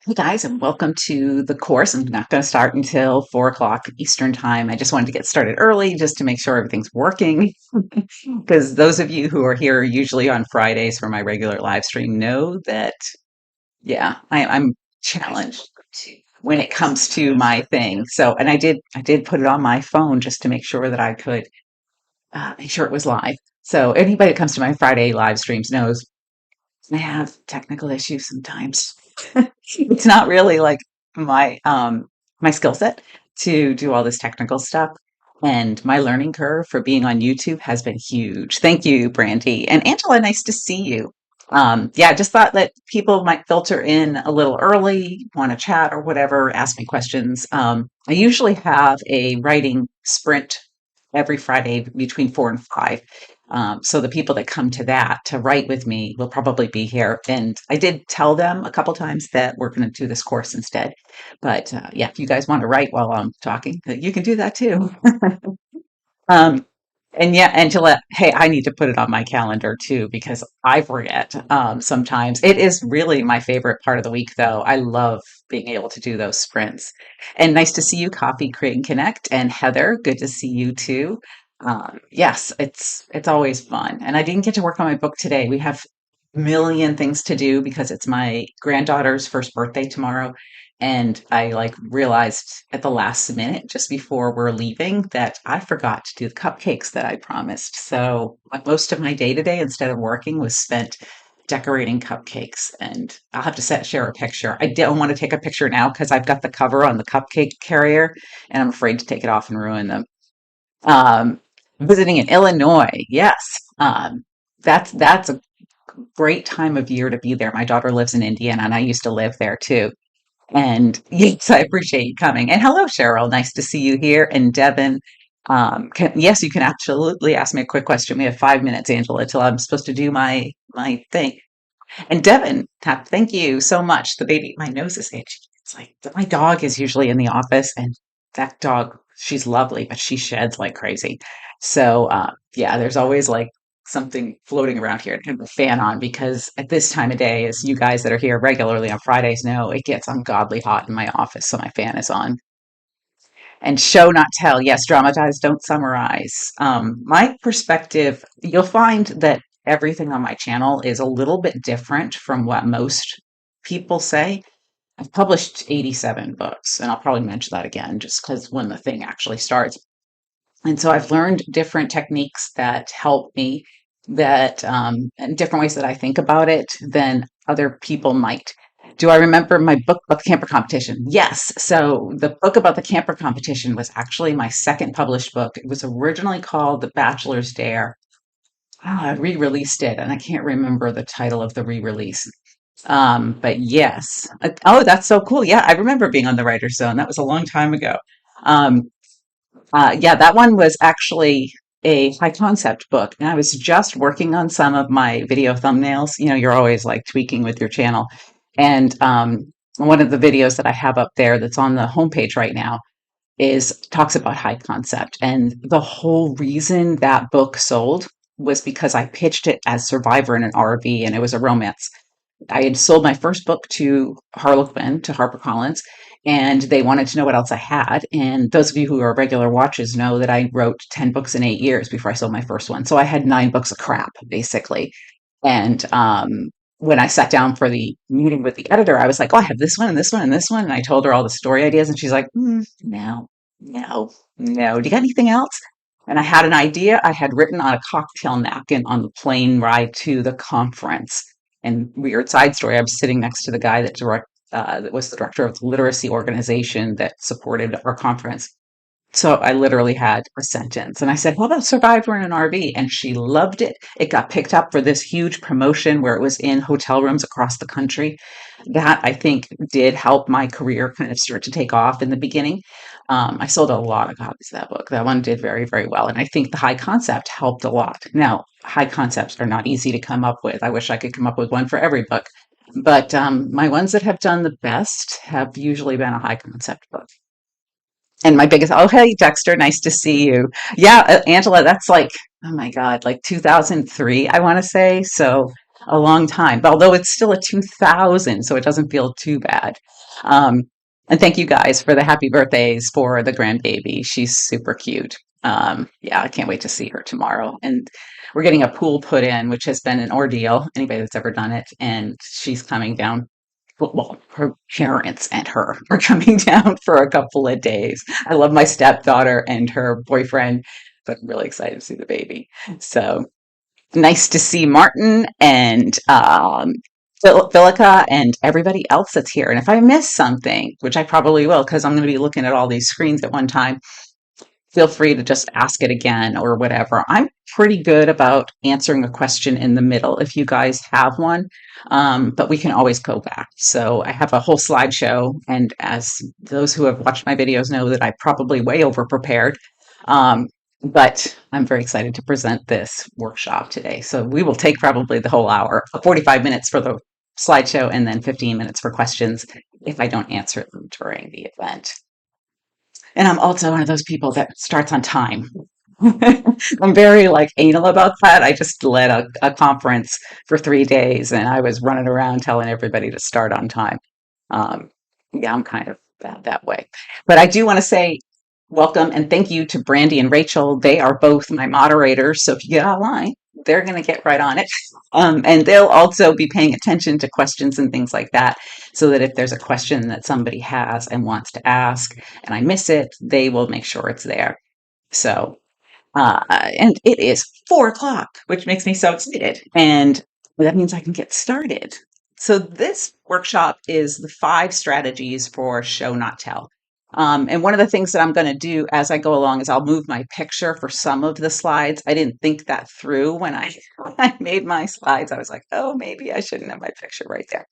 Hey guys, and welcome to the course. I'm not going to start until 4 o'clock Eastern time. I just wanted to get started early just to make sure everything's working. Because those of you who are here usually on Fridays for my regular live stream know that, yeah, I'm challenged when it comes to my thing. So, and I did put it on my phone just to make sure that I could make sure it was live. So anybody that comes to my Friday live streams knows I have technical issues sometimes. It's not really like my skill set to do all this technical stuff. And my learning curve for being on YouTube has been huge. Thank you, Brandy. And Angela, nice to see you. Yeah, just thought that people might filter in a little early, want to chat or whatever, ask me questions. I usually have a writing sprint every Friday between 4 and 5. So the people that come to that to write with me will probably be here. And I did tell them a couple times that we're going to do this course instead. But yeah, if you guys want to write while I'm talking, you can do that too. Um, and yeah, Angela, hey, I need to put it on my calendar too because I forget sometimes. It is really my favorite part of the week, though. I love being able to do those sprints. And nice to see you, Coffee, Create, and Connect. And Heather, good to see you too. Yes, it's always fun. And I didn't get to work on my book today. We have a million things to do because it's my granddaughter's first birthday tomorrow. And I like realized at the last minute, just before we're leaving, that I forgot to do the cupcakes that I promised. So like, most of my day today, instead of working, was spent decorating cupcakes. And I'll have to share a picture. I don't want to take a picture now because I've got the cover on the cupcake carrier, and I'm afraid to take it off and ruin them. Um, Visiting in Illinois, yes, that's a great time of year to be there. My daughter lives in Indiana, and I used to live there too. And yes, I appreciate you coming. And hello, Cheryl. Nice to see you here. And Devin, yes, you can absolutely ask me a quick question. We have 5 minutes, Angela, till I'm supposed to do my thing. And Devin, thank you so much. The baby, my nose is itchy. It's like my dog is usually in the office, and that dog, she's lovely, but she sheds like crazy. So yeah, there's always like something floating around here and have the fan on because at this time of day, as you guys that are here regularly on Fridays know, it gets ungodly hot in my office, so my fan is on. And show not tell, yes, dramatize, don't summarize. My perspective, you'll find that everything on my channel is a little bit different from what most people say. I've published 87 books, and I'll probably mention that again just because when the thing actually starts. And so I've learned different techniques that help me, that and different ways that I think about it than other people might. Do I remember my book about the camper competition? Yes. So the book about the camper competition was actually my second published book. It was originally called The Bachelor's Dare. I re-released it, and I can't remember the title of the re-release. But yes. Oh, that's so cool. Yeah, I remember being on the Writer's Zone. That was a long time ago. Um, yeah, that one was actually a high concept book. And I was just working on some of my video thumbnails. You know, you're always like tweaking with your channel. And one of the videos that I have up there that's on the homepage right now is talks about high concept. And the whole reason that book sold was because I pitched it as Survivor in an RV, and it was a romance. I had sold my first book to Harlequin, to HarperCollins, and they wanted to know what else I had. And those of you who are regular watchers know that I wrote 10 books in 8 years before I sold my first one. So I had 9 books of crap, basically. And when I sat down for the meeting with the editor, I was like, oh, I have this one and this one and this one. And I told her all the story ideas, and she's like, no, no, no. Do you got anything else? And I had an idea I had written on a cocktail napkin on the plane ride to the conference. And weird side story, I was sitting next to the guy that was the director of the literacy organization that supported our conference. So I literally had a sentence, and I said, "How about Survivor in an RV?" And she loved it. It got picked up for this huge promotion where it was in hotel rooms across the country. That I think did help my career kind of start to take off in the beginning. I sold a lot of copies of that book. That one did very, very well. And I think the high concept helped a lot. Now, high concepts are not easy to come up with. I wish I could come up with one for every book. But my ones that have done the best have usually been a high concept book. And my biggest, oh, hey, Dexter, nice to see you. Yeah, Angela, that's like, oh my God, like 2003, I want to say. So a long time, but although it's still a 2000, so it doesn't feel too bad. Um, and thank you guys for the happy birthdays for the grandbaby. She's super cute. Yeah, I can't wait to see her tomorrow. And we're getting a pool put in, which has been an ordeal, anybody that's ever done it. And she's coming down. Well, her parents and her are coming down for a couple of days. I love my stepdaughter and her boyfriend, but I'm really excited to see the baby. So nice to see Martin and Philica and everybody else that's here. And if I miss something, which I probably will, because I'm going to be looking at all these screens at one time, feel free to just ask it again or whatever. I'm pretty good about answering a question in the middle if you guys have one, but we can always go back. So I have a whole slideshow, and as those who have watched my videos know that I probably way over prepared. Um, but I'm very excited to present this workshop today. So we will take probably the whole hour, 45 minutes for the slideshow, and then 15 minutes for questions if I don't answer them during the event. And I'm also one of those people that starts on time. I'm very like anal about that. I just led a conference for 3 days and I was running around telling everybody to start on time. Um, yeah, I'm kind of that way. But I do want to say welcome and thank you to Brandy and Rachel. They are both my moderators. So if you get online, they're going to get right on it. And they'll also be paying attention to questions and things like that. So that if there's a question that somebody has and wants to ask and I miss it, they will make sure it's there. So and it is 4 o'clock, which makes me so excited. And that means I can get started. So this workshop is the 5 strategies for show, not tell. And one of the things that I'm going to do as I go along is I'll move my picture for some of the slides. I didn't think that through when I, when I made my slides. I was like, oh, maybe I shouldn't have my picture right there.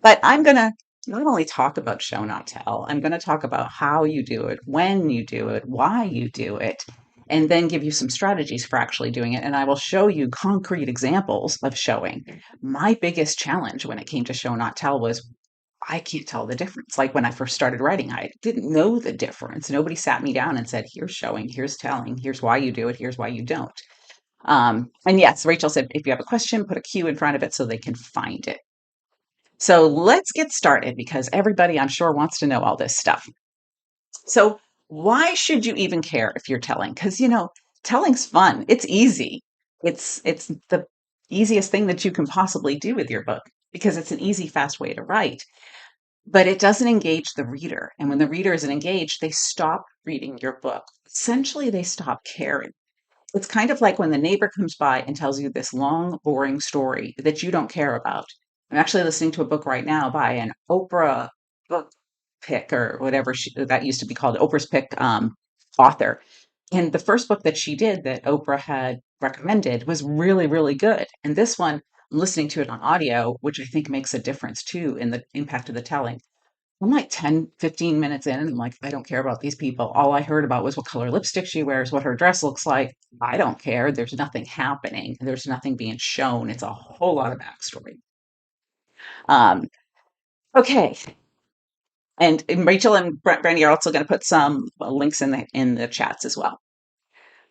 But I'm going to not only talk about show, not tell, I'm going to talk about how you do it, when you do it, why you do it, and then give you some strategies for actually doing it. And I will show you concrete examples of showing. My biggest challenge when it came to show, not tell was I can't tell the difference. Like when I first started writing, I didn't know the difference. Nobody sat me down and said, here's showing, here's telling, here's why you do it, here's why you don't. And yes, Rachel said, if you have a question, put a Q in front of it so they can find it. So let's get started because everybody, I'm sure, wants to know all this stuff. So, why should you even care if you're telling? Because, telling's fun. It's easy. It's the easiest thing that you can possibly do with your book because it's an easy, fast way to write. But it doesn't engage the reader. And when the reader isn't engaged, they stop reading your book. Essentially, they stop caring. It's kind of like when the neighbor comes by and tells you this long, boring story that you don't care about. I'm actually listening to a book right now by an Oprah book pick or whatever that used to be called, Oprah's pick author. And the first book that she did that Oprah had recommended was really, really good. And this one, I'm listening to it on audio, which I think makes a difference too in the impact of the telling. I'm like 10, 15 minutes in, and I'm like, I don't care about these people. All I heard about was what color lipstick she wears, what her dress looks like. I don't care. There's nothing happening. There's nothing being shown. It's a whole lot of backstory. Um, okay. And Rachel and Brandy are also going to put some links in the chats as well.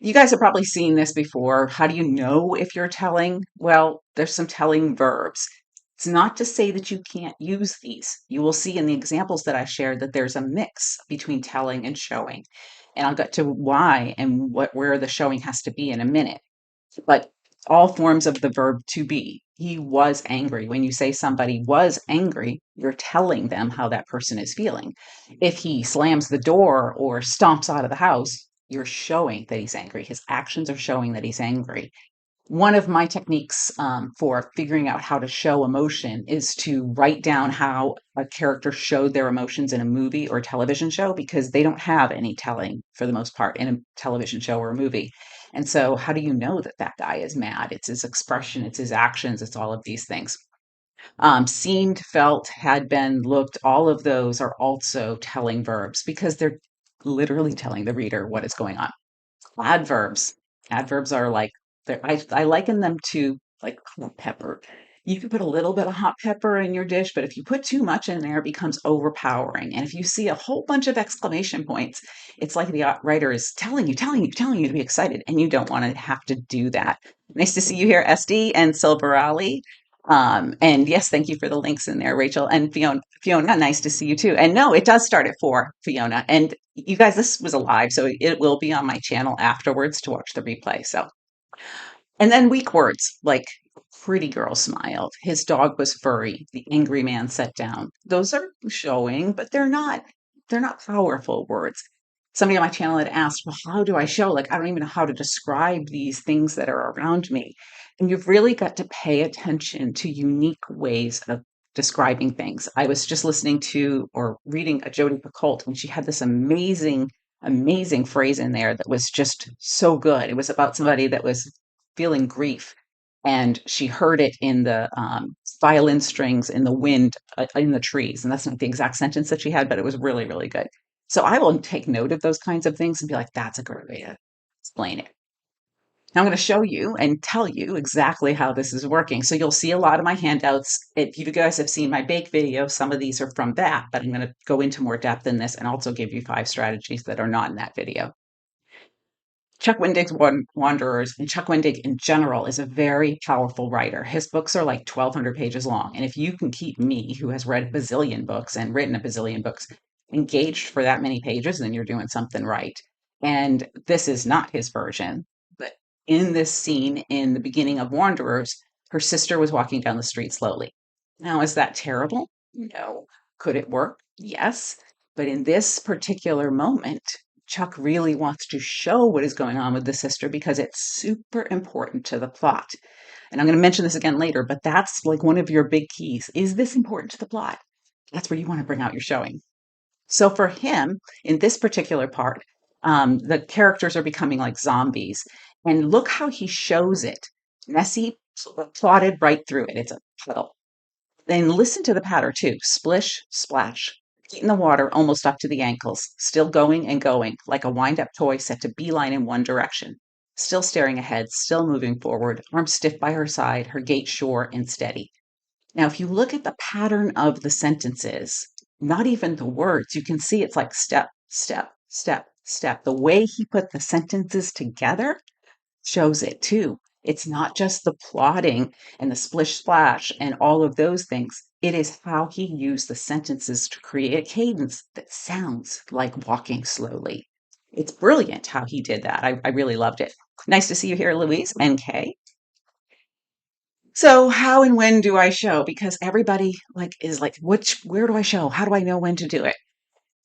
You guys have probably seen this before. How do you know if you're telling? Well, there's some telling verbs. It's not to say that you can't use these. You will see in the examples that I shared that there's a mix between telling and showing. And I'll get to why and where the showing has to be in a minute. But all forms of the verb to be. He was angry. When you say somebody was angry, you're telling them how that person is feeling. If he slams the door or stomps out of the house, you're showing that he's angry. His actions are showing that he's angry. One of my techniques for figuring out how to show emotion is to write down how a character showed their emotions in a movie or television show because they don't have any telling for the most part in a television show or a movie. And so, how do you know that that guy is mad? It's his expression, it's his actions, it's all of these things. Seemed, felt, had been, looked, all of those are also telling verbs because they're literally telling the reader what is going on. Adverbs. Adverbs are like I liken them to like pepper. You can put a little bit of hot pepper in your dish, but if you put too much in there, it becomes overpowering. And if you see a whole bunch of exclamation points, it's like the writer is telling you to be excited, and you don't want to have to do that. Nice to see you here, SD and Silver Ali. And yes, thank you for the links in there, Rachel and Fiona. Fiona, nice to see you too. And no, it does start at 4, Fiona. And you guys, this was a live, so it will be on my channel afterwards to watch the replay. So and then weak words like pretty girl smiled, his dog was furry, the angry man sat down. Those are showing, but they're not powerful words. Somebody on my channel had asked, well, how do I show? Like, I don't even know how to describe these things that are around me. And you've really got to pay attention to unique ways of describing things. I was just listening to or reading a Jodi Picoult, and she had this amazing phrase in there that was just so good. It was about somebody that was feeling grief, and she heard it in the violin strings in the wind in the trees. And that's not the exact sentence that she had, but it was really, really good. So I will take note of those kinds of things and be like, that's a great way to explain it. Now I'm going to show you and tell you exactly how this is working. So you'll see a lot of my handouts. If you guys have seen my bake video, some of these are from that, but I'm going to go into more depth in this and also give you 5 strategies that are not in that video. Chuck Wendig's Wanderers, and Chuck Wendig in general is a very powerful writer. His books are like 1,200 pages long. And if you can keep me, who has read a bazillion books and written a bazillion books, engaged for that many pages, then you're doing something right. And this is not his version. But in this scene in the beginning of Wanderers, her sister was walking down the street slowly. Now, is that terrible? No. Could it work? Yes. But in this particular moment, Chuck really wants to show what is going on with the sister because it's super important to the plot. And I'm going to mention this again later, but that's like one of your big keys. Is this important to the plot? That's where you want to bring out your showing. So for him, in this particular part, the characters are becoming like zombies. And look how he shows it. Nessie plotted right through it. It's a puddle. Then listen to the patter too. Splish, splash. Feet in the water almost up to the ankles, still going and going, like a wind up toy set to beeline in one direction. Still staring ahead, still moving forward, arms stiff by her side, her gait sure and steady. Now, if you look at the pattern of the sentences, not even the words, you can see it's like step, step, step, step. The way he put the sentences together shows it too. It's not just the plotting and the splish splash and all of those things. It is how he used the sentences to create a cadence that sounds like walking slowly. It's brilliant how he did that. I really loved it. Nice to see you here, Louise and Kay. So how and when do I show? Because everybody is like, where do I show? How do I know when to do it?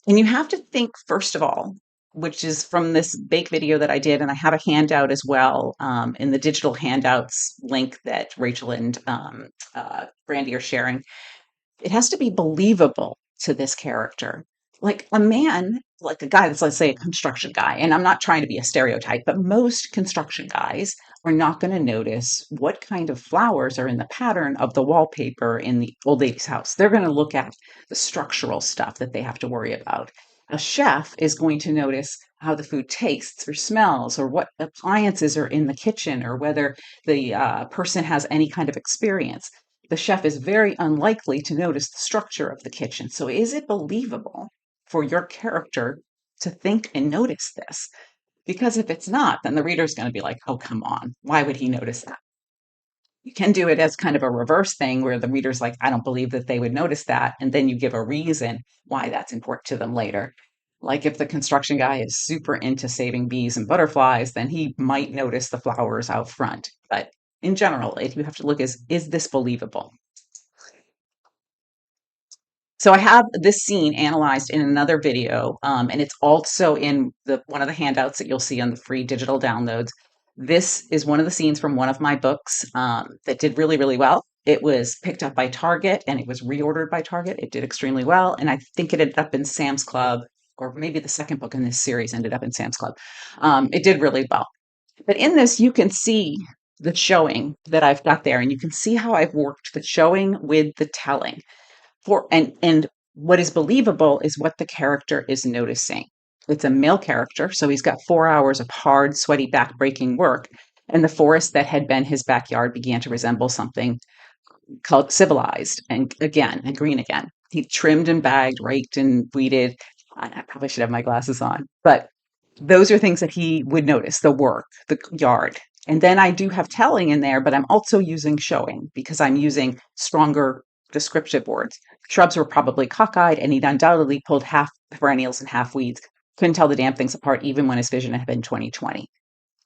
And you have to think, first of all, which is from this bake video that I did, and I have a handout as well in the digital handouts link that Rachel and Brandy are sharing. It has to be believable to this character. Like a man, like a guy that's, let's say, a construction guy, and I'm not trying to be a stereotype, but most construction guys are not going to notice what kind of flowers are in the pattern of the wallpaper in the old lady's house. They're going to look at the structural stuff that they have to worry about. A chef is going to notice how the food tastes or smells, or what appliances are in the kitchen, or whether the person has any kind of experience. The chef is very unlikely to notice the structure of the kitchen. So, is it believable for your character to think and notice this? Because if it's not, then the reader's going to be like, oh, come on. Why would he notice that? You can do it as kind of a reverse thing where the reader's like, I don't believe that they would notice that. And then you give a reason why that's important to them later. Like if the construction guy is super into saving bees and butterflies, then he might notice the flowers out front. But in general, you have to look is this believable? So I have this scene analyzed in another video, and it's also in one of the handouts that you'll see on the free digital downloads. This is one of the scenes from one of my books that did really, really well. It was picked up by Target and it was reordered by Target. It did extremely well, and I think it ended up in Sam's Club, or maybe the second book in this series ended up in Sam's Club. It did really well. But in this, you can see the showing that I've got there, and you can see how I've worked the showing with the telling and what is believable is what the character is noticing. It's a male character, so he's got 4 hours of hard, sweaty, back-breaking work, and the forest that had been his backyard began to resemble something called civilized and green again. He trimmed and bagged, raked and weeded. I probably should have my glasses on, but those are things that he would notice, the work, the yard. And then I do have telling in there, but I'm also using showing because I'm using stronger descriptive words. Shrubs were probably cockeyed, and he'd undoubtedly pulled half perennials and half weeds. Couldn't tell the damn things apart, even when his vision had been 20/20.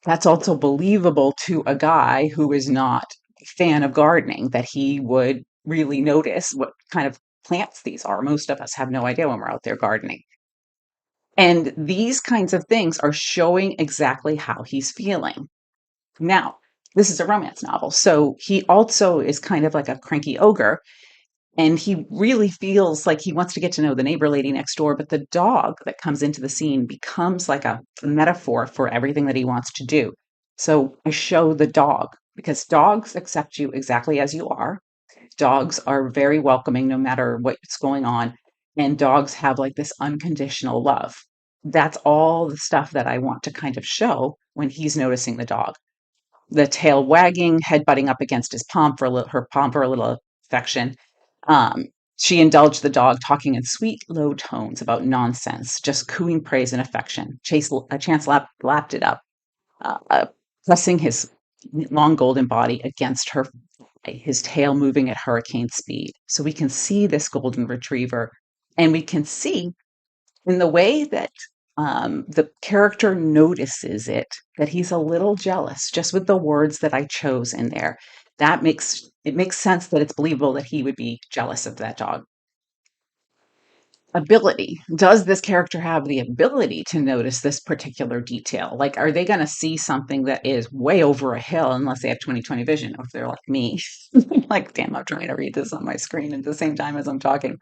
That's also believable to a guy who is not a fan of gardening, that he would really notice what kind of plants these are. Most of us have no idea when we're out there gardening. And these kinds of things are showing exactly how he's feeling. Now, this is a romance novel. So he also is kind of like a cranky ogre. And he really feels like he wants to get to know the neighbor lady next door. But the dog that comes into the scene becomes like a metaphor for everything that he wants to do. So I show the dog because dogs accept you exactly as you are. Dogs are very welcoming no matter what's going on. And dogs have like this unconditional love. That's all the stuff that I want to kind of show when he's noticing the dog. The tail wagging, head butting up against his palm for a little, her palm for a little affection. Um, she indulged the dog, talking in sweet, low tones about nonsense, just cooing praise and affection. Chance lapped it up, pressing his long golden body against her, his tail moving at hurricane speed. So we can see this golden retriever, and we can see in the way that the character notices it that he's a little jealous just with the words that I chose in there. That makes sense that it's believable that he would be jealous of that dog. Ability. Does this character have the ability to notice this particular detail? Like, are they going to see something that is way over a hill unless they have 20/20 vision, or if they're like me? Like, damn, I'm trying to read this on my screen at the same time as I'm talking.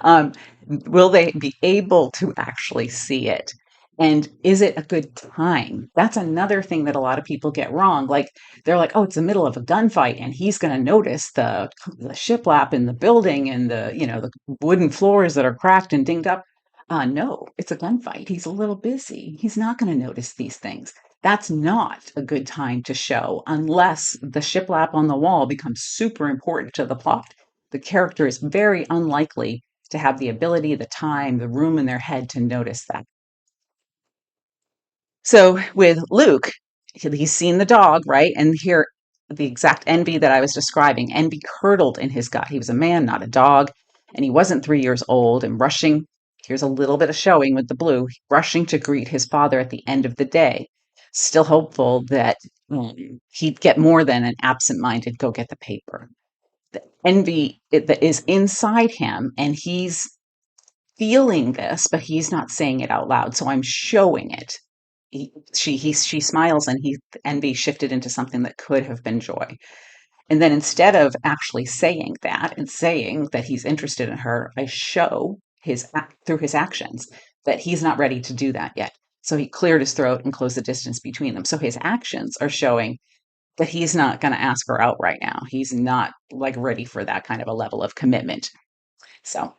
Um, will they be able to actually see it? And is it a good time? That's another thing that a lot of people get wrong. Like they're like, oh, it's the middle of a gunfight, and he's going to notice the shiplap in the building and the wooden floors that are cracked and dinged up. No, it's a gunfight. He's a little busy. He's not going to notice these things. That's not a good time to show unless the shiplap on the wall becomes super important to the plot. The character is very unlikely to have the ability, the time, the room in their head to notice that. So with Luke, he's seen the dog, right? And here, the exact envy that I was describing, envy curdled in his gut. He was a man, not a dog, and he wasn't 3 years old and rushing. Here's a little bit of showing with the blue, rushing to greet his father at the end of the day, still hopeful that he'd get more than an absent-minded go get the paper. The envy that is inside him, and he's feeling this, but he's not saying it out loud. So I'm showing it. She smiles, and envy shifted into something that could have been joy. And then instead of actually saying that and saying that he's interested in her, I show through his actions that he's not ready to do that yet. So he cleared his throat and closed the distance between them. So his actions are showing that he's not going to ask her out right now. He's not like ready for that kind of a level of commitment. So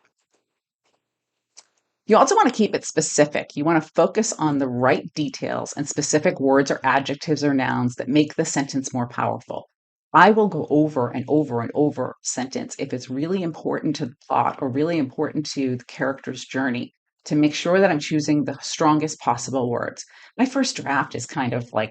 you also want to keep it specific. You want to focus on the right details and specific words or adjectives or nouns that make the sentence more powerful. I will go over and over and over sentence if it's really important to the plot or really important to the character's journey to make sure that I'm choosing the strongest possible words. My first draft is kind of like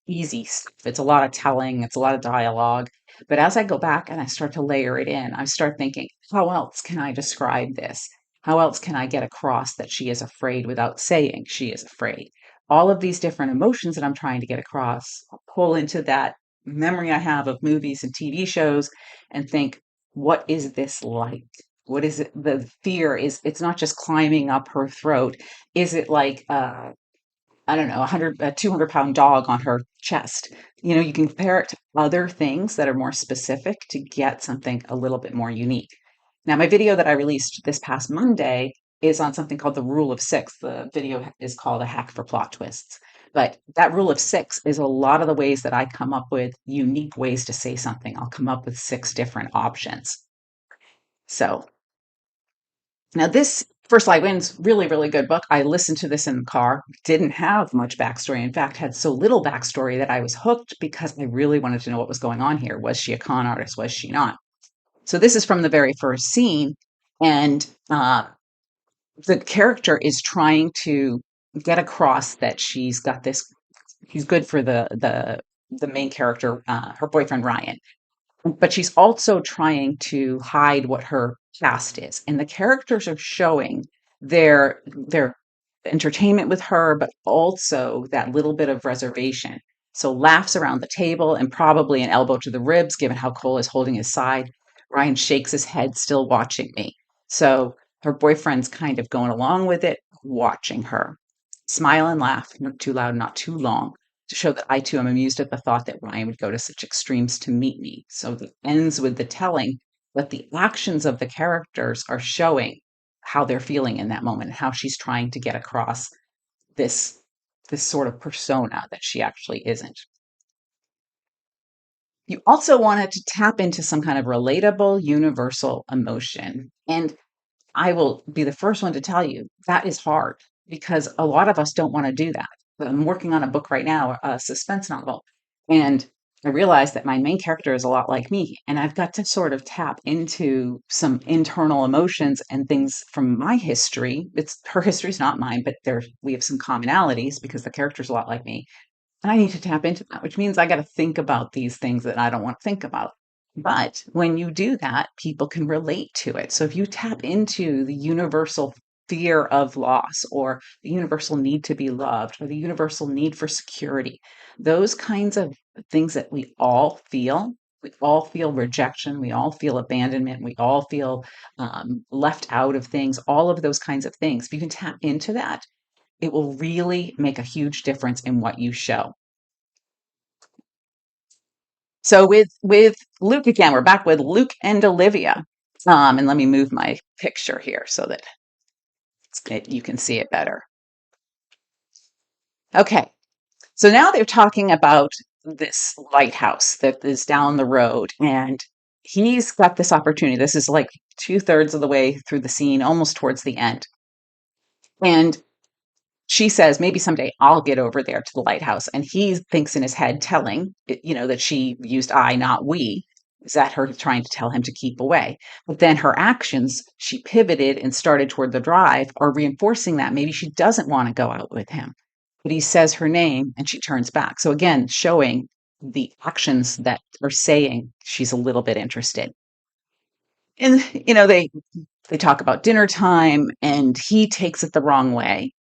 easy stuff. It's a lot of telling, it's a lot of dialogue. But as I go back and I start to layer it in, I start thinking, how else can I describe this? How else can I get across that she is afraid without saying she is afraid? All of these different emotions that I'm trying to get across, I'll pull into that memory I have of movies and TV shows and think, what is this like? What is it? The fear is, it's not just climbing up her throat. Is it like, I don't know, a 200-pound dog on her chest? You can compare it to other things that are more specific to get something a little bit more unique. Now, my video that I released this past Monday is on something called the rule of six. The video is called A Hack for Plot Twists. But that rule of six is a lot of the ways that I come up with unique ways to say something. I'll come up with 6 different options. So now, this First Light Wins, really, really good book. I listened to this in the car, didn't have much backstory. In fact, had so little backstory that I was hooked because I really wanted to know what was going on here. Was she a con artist? Was she not? So this is from the very first scene, and the character is trying to get across that she's got this. She's good for the main character, her boyfriend Ryan, but she's also trying to hide what her past is. And the characters are showing their entertainment with her, but also that little bit of reservation. So laughs around the table and probably an elbow to the ribs, given how Cole is holding his side. Ryan shakes his head, still watching me. So her boyfriend's kind of going along with it, watching her. Smile and laugh, not too loud, not too long, to show that I too am amused at the thought that Ryan would go to such extremes to meet me. So it ends with the telling, but the actions of the characters are showing how they're feeling in that moment, and how she's trying to get across this this sort of persona that she actually isn't. You also wanted to tap into some kind of relatable, universal emotion. And I will be the first one to tell you that is hard because a lot of us don't want to do that. I'm working on a book right now, a suspense novel, and I realized that my main character is a lot like me, and I've got to sort of tap into some internal emotions and things from my history. It's her history's not mine, but there we have some commonalities because the character's a lot like me. And I need to tap into that, which means I got to think about these things that I don't want to think about. But when you do that, people can relate to it. So if you tap into the universal fear of loss, or the universal need to be loved, or the universal need for security, those kinds of things that we all feel rejection, we all feel abandonment, we all feel left out of things, all of those kinds of things. If you can tap into that, it will really make a huge difference in what you show. So with Luke again, we're back with Luke and Olivia. And let me move my picture here so that you can see it better. Okay, so now they're talking about this lighthouse that is down the road, and he's got this opportunity. This is like two-thirds of the way through the scene, almost towards the end. And she says, maybe someday I'll get over there to the lighthouse. And he thinks in his head, telling, that she used I, not we. Is that her trying to tell him to keep away? But then her actions, she pivoted and started toward the drive, are reinforcing that. Maybe she doesn't want to go out with him. But he says her name and she turns back. So again, showing the actions that are saying she's a little bit interested. And, they talk about dinner time, and he takes it the wrong way.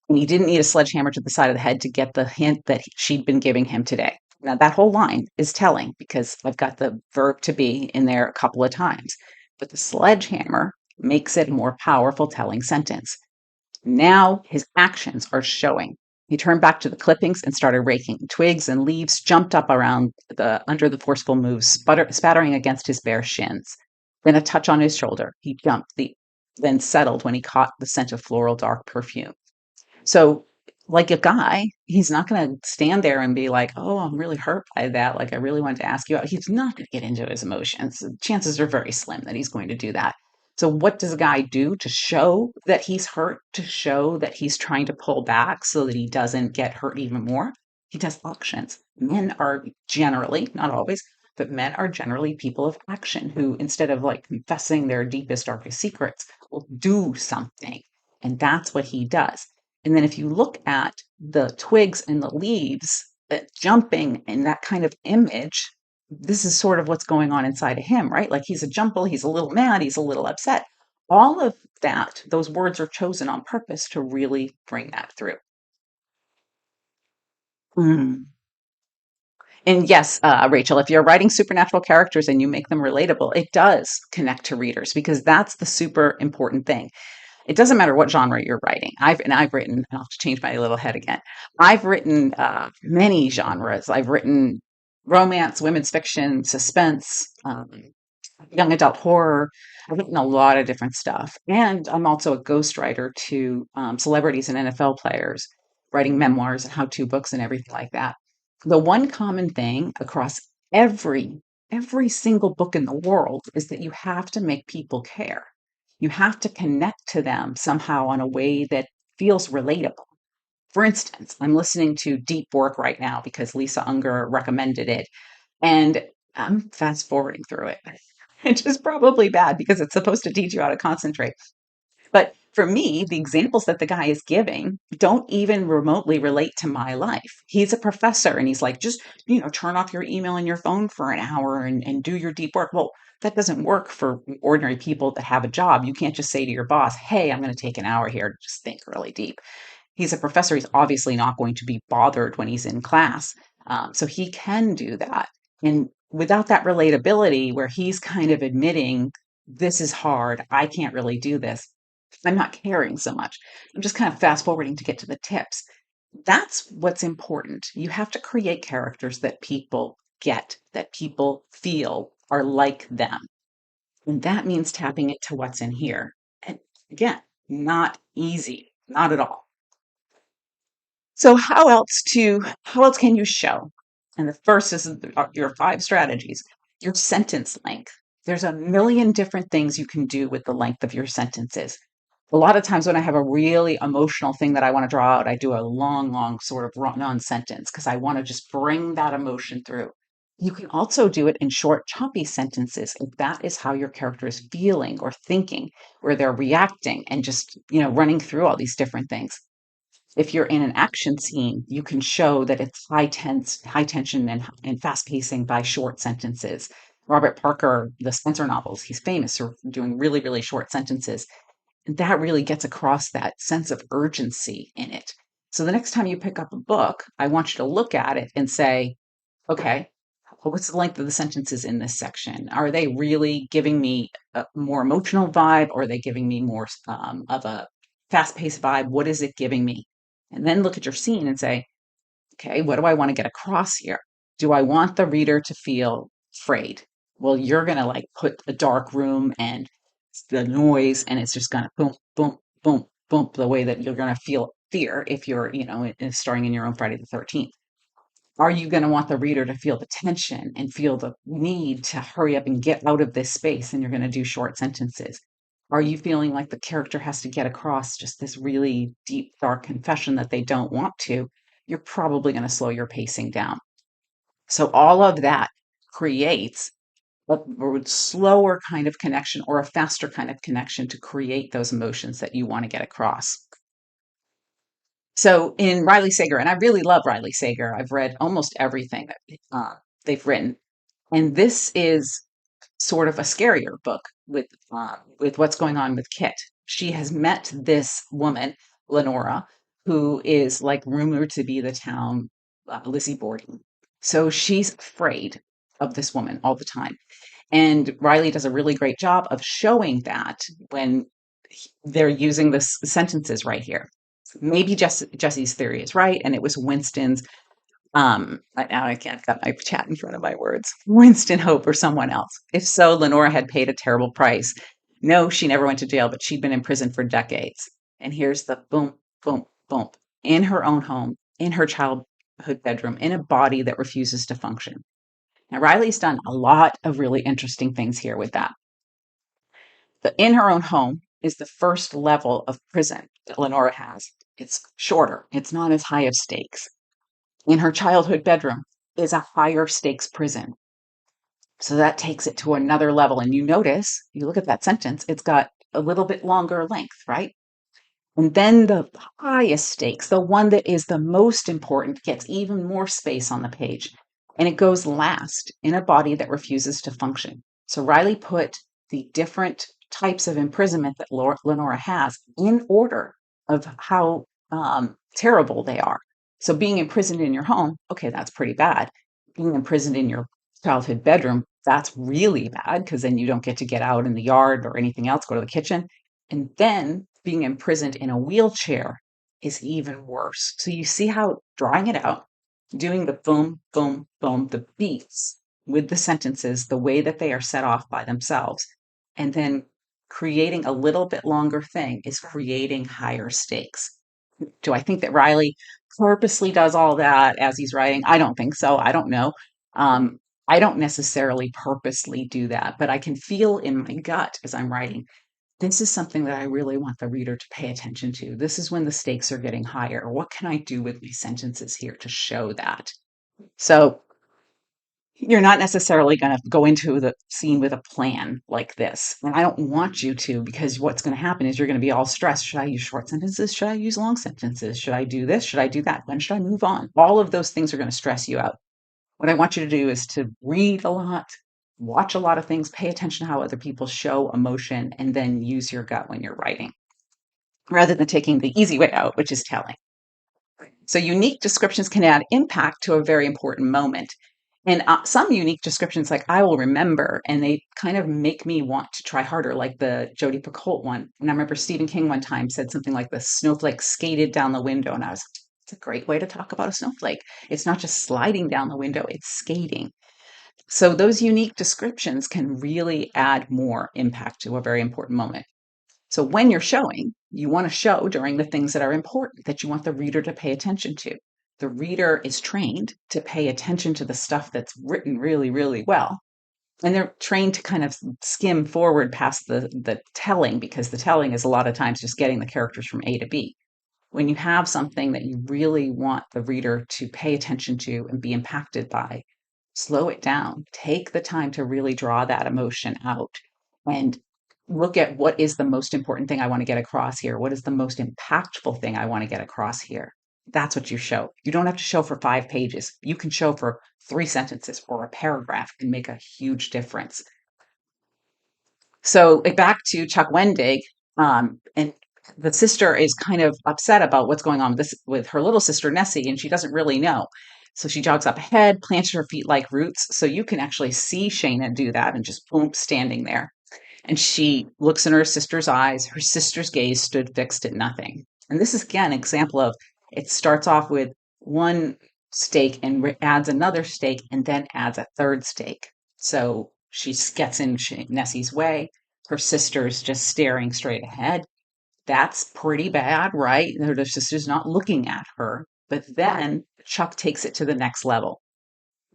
And he didn't need a sledgehammer to the side of the head to get the hint that she'd been giving him today. Now, that whole line is telling because I've got the verb to be in there a couple of times. But the sledgehammer makes it a more powerful telling sentence. Now his actions are showing. He turned back to the clippings and started raking. Twigs and leaves jumped up around the under the forceful moves, spattering against his bare shins. Then a touch on his shoulder. He jumped, then settled when he caught the scent of floral dark perfume. So, like a guy, he's not going to stand there and be like, "Oh, I'm really hurt by that. Like, I really wanted to ask you out." He's not going to get into his emotions. Chances are very slim that he's going to do that. So, what does a guy do to show that he's hurt, to show that he's trying to pull back so that he doesn't get hurt even more? He does actions. Men are generally, not always, but men are generally people of action who, instead of like confessing their deepest, darkest secrets, will do something. And that's what he does. And then if you look at the twigs and the leaves jumping in that kind of image, this is sort of what's going on inside of him, right? Like he's a jumble, he's a little mad, he's a little upset. All of that, those words are chosen on purpose to really bring that through. Mm. And yes, Rachel, if you're writing supernatural characters and you make them relatable, it does connect to readers because that's the super important thing. It doesn't matter what genre you're writing. I've written, I'll have to change my little head again. I've written many genres. I've written romance, women's fiction, suspense, young adult horror. I've written a lot of different stuff. And I'm also a ghostwriter to celebrities and NFL players, writing memoirs and how-to books and everything like that. The one common thing across every every single book in the world is that you have to make people care. You have to connect to them somehow in a way that feels relatable. For instance, I'm listening to Deep Work right now because Lisa Unger recommended it, and I'm fast forwarding through it. which is probably bad because it's supposed to teach you how to concentrate. But for me, the examples that the guy is giving don't even remotely relate to my life. He's a professor and he's like, just, turn off your email and your phone for an hour and do your deep work. Well, that doesn't work for ordinary people that have a job. You can't just say to your boss, hey, I'm going to take an hour here to just think really deep. He's a professor. He's obviously not going to be bothered when he's in class. So he can do that. And without that relatability, where he's kind of admitting, this is hard, I can't really do this, I'm not caring so much. I'm just kind of fast forwarding to get to the tips. That's what's important. You have to create characters that people get, that people feel are like them. And that means tapping into what's in here. And again, not easy, not at all. So how else can you show? And the first is your five strategies. Your sentence length. There's a million different things you can do with the length of your sentences. A lot of times when I have a really emotional thing that I want to draw out, I do a long, long sort of run-on sentence because I want to just bring that emotion through. You can also do it in short, choppy sentences if that is how your character is feeling or thinking, where they're reacting and just, running through all these different things. If you're in an action scene, you can show that it's high tension and fast pacing by short sentences. Robert Parker, the Spencer novels, he's famous for doing really, really short sentences. And that really gets across that sense of urgency in it. So the next time you pick up a book, I want you to look at it and say, okay, what's the length of the sentences in this section? Are they really giving me a more emotional vibe, or are they giving me more of a fast paced vibe? What is it giving me? And then look at your scene and say, okay, what do I want to get across here? Do I want the reader to feel afraid? Well, you're going to like put a dark room and the noise, and it's just going to boom, boom, boom, boom, the way that you're going to feel fear if you're, starring in your own Friday the 13th. Are you going to want the reader to feel the tension and feel the need to hurry up and get out of this space? And you're going to do short sentences. Are you feeling like the character has to get across just this really deep, dark confession that they don't want to? You're probably going to slow your pacing down. So, all of that creates a slower kind of connection or a faster kind of connection to create those emotions that you want to get across. So in Riley Sager, and I really love Riley Sager, I've read almost everything that they've written, and this is sort of a scarier book with what's going on with Kit. She has met this woman, Lenora, who is like rumored to be the town Lizzie Borden. So she's afraid of this woman all the time. And Riley does a really great job of showing that when they're using the sentences right here. Maybe Jesse's theory is right, and it was Winston's. Now I can't got my chat in front of my words. Winston Hope or someone else. If so, Lenora had paid a terrible price. No, she never went to jail, but she'd been in prison for decades. And here's the boom, boom, boom in her own home, in her childhood bedroom, in a body that refuses to function. Now, Riley's done a lot of really interesting things here with that. The in her own home is the first level of prison that Lenora has. It's shorter, it's not as high of stakes. In her childhood bedroom is a higher stakes prison. So that takes it to another level. And you notice, you look at that sentence, it's got a little bit longer length, right? And then the highest stakes, the one that is the most important, gets even more space on the page. And it goes last in a body that refuses to function. So Riley put the different types of imprisonment that Lenora has in order of how terrible they are. So being imprisoned in your home, okay, that's pretty bad. Being imprisoned in your childhood bedroom, that's really bad because then you don't get to get out in the yard or anything else, go to the kitchen. And then being imprisoned in a wheelchair is even worse. So you see how drawing it out, doing the boom, boom, boom, the beats with the sentences, the way that they are set off by themselves, and then creating a little bit longer thing is creating higher stakes. Do I think that Riley purposely does all that as he's writing? I don't think so. I don't know. I don't necessarily purposely do that, but I can feel in my gut as I'm writing, this is something that I really want the reader to pay attention to. This is when the stakes are getting higher. What can I do with these sentences here to show that? So You're not necessarily going to go into the scene with a plan like this. And I don't want you to, because what's going to happen is you're going to be all stressed. Should I use short sentences? Should I use long sentences? Should I do this? Should I do that? When should I move on? All of those things are going to stress you out. What I want you to do is to read a lot, watch a lot of things, pay attention to how other people show emotion, and then use your gut when you're writing, rather than taking the easy way out, which is telling. So unique descriptions can add impact to a very important moment. And some unique descriptions, like I will remember, and they kind of make me want to try harder, like the Jodi Picoult one. And I remember Stephen King one time said something like the snowflake skated down the window. And I was like, it's a great way to talk about a snowflake. It's not just sliding down the window, it's skating. So those unique descriptions can really add more impact to a very important moment. So when you're showing, you want to show during the things that are important, that you want the reader to pay attention to. The reader is trained to pay attention to the stuff that's written really, really well. And they're trained to kind of skim forward past the telling, because the telling is a lot of times just getting the characters from A to B. When you have something that you really want the reader to pay attention to and be impacted by, slow it down. Take the time to really draw that emotion out and look at what is the most important thing I want to get across here. What is the most impactful thing I want to get across here? That's what you show. You don't have to show for 5 pages. You can show for 3 sentences or a paragraph and make a huge difference. So back to Chuck Wendig, and the sister is kind of upset about what's going on with this with her little sister Nessie, and she doesn't really know. So she jogs up ahead, plants her feet like roots, so you can actually see Shayna do that and just boom, standing there. And she looks in her sister's eyes. Her sister's gaze stood fixed at nothing. And this is again an example of, it starts off with one stake and adds another stake and then adds a third stake. So she gets in Nessie's way. Her sister's just staring straight ahead. That's pretty bad, right? Her sister's not looking at her. But then Chuck takes it to the next level.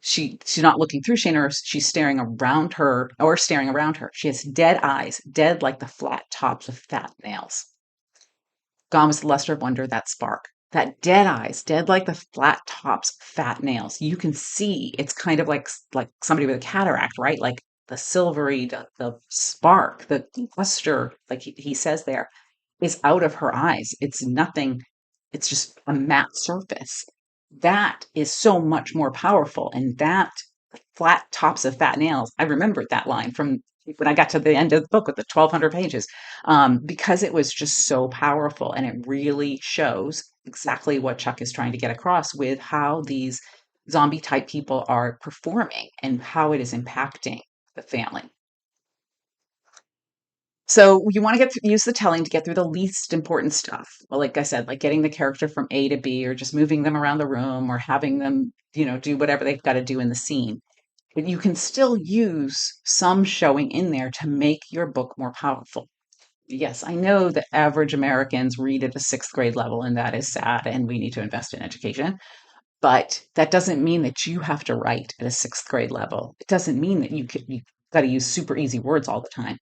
She's not looking through Shayna, she's staring around her, or staring around her. She has dead eyes, dead like the flat tops of fat nails. Gone was the luster of wonder, that spark. That dead eyes, dead like the flat tops, fat nails. You can see it's kind of like somebody with a cataract, right? Like the silvery, the spark, the luster, like he says there, is out of her eyes. It's nothing. It's just a matte surface. That is so much more powerful. And that flat tops of fat nails, I remembered that line from when I got to the end of the book with the 1,200 pages, because it was just so powerful. And it really shows exactly what Chuck is trying to get across with how these zombie type people are performing and how it is impacting the family. So you want to use the telling to get through the least important stuff. Well, like I said, like getting the character from A to B, or just moving them around the room, or having them, do whatever they've got to do in the scene. But you can still use some showing in there to make your book more powerful. Yes, I know that average Americans read at the sixth grade level, and that is sad, and we need to invest in education. But that doesn't mean that you have to write at a sixth grade level. It doesn't mean that you got to use super easy words all the time.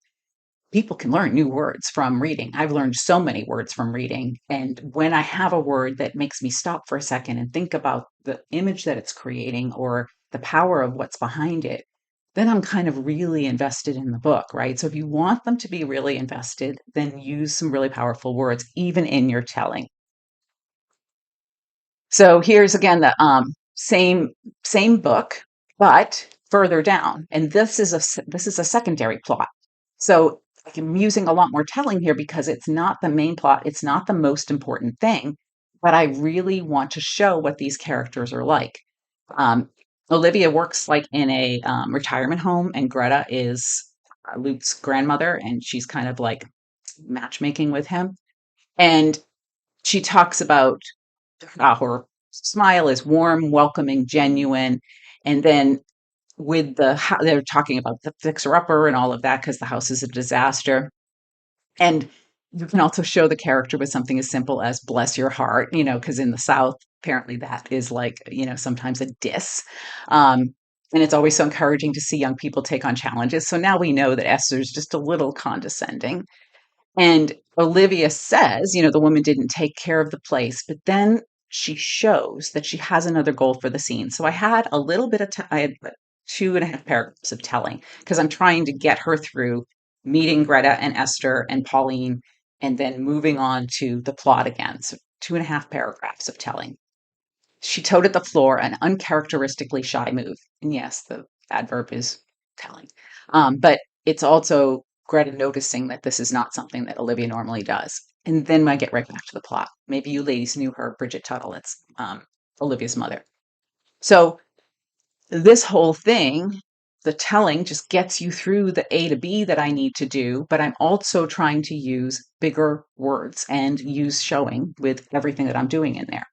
People can learn new words from reading. I've learned so many words from reading. And when I have a word that makes me stop for a second and think about the image that it's creating or the power of what's behind it, then I'm kind of really invested in the book, right? So if you want them to be really invested, then use some really powerful words, even in your telling. So here's again the same book, but further down. And this is a secondary plot. So I'm using a lot more telling here because it's not the main plot, it's not the most important thing, but I really want to show what these characters are like. Um, Olivia works like in a retirement home, and Greta is Luke's grandmother, and she's kind of like matchmaking with him. And she talks about her smile is warm, welcoming, genuine. And then with they're talking about the fixer upper and all of that because the house is a disaster. And you can also show the character with something as simple as bless your heart, because in the South, apparently that is like, sometimes a diss. And it's always so encouraging to see young people take on challenges. So now we know that Esther's just a little condescending. And Olivia says, the woman didn't take care of the place, but then she shows that she has another goal for the scene. So I had a little bit of time. I had 2.5 paragraphs of telling because I'm trying to get her through meeting Greta and Esther and Pauline and then moving on to the plot again. So 2.5 paragraphs of telling. She toted the floor, an uncharacteristically shy move. And yes, the adverb is telling. But it's also Greta noticing that this is not something that Olivia normally does. And then I get right back to the plot. Maybe you ladies knew her, Bridget Tuttle. It's Olivia's mother. So this whole thing, the telling just gets you through the A to B that I need to do, but I'm also trying to use bigger words and use showing with everything that I'm doing in there.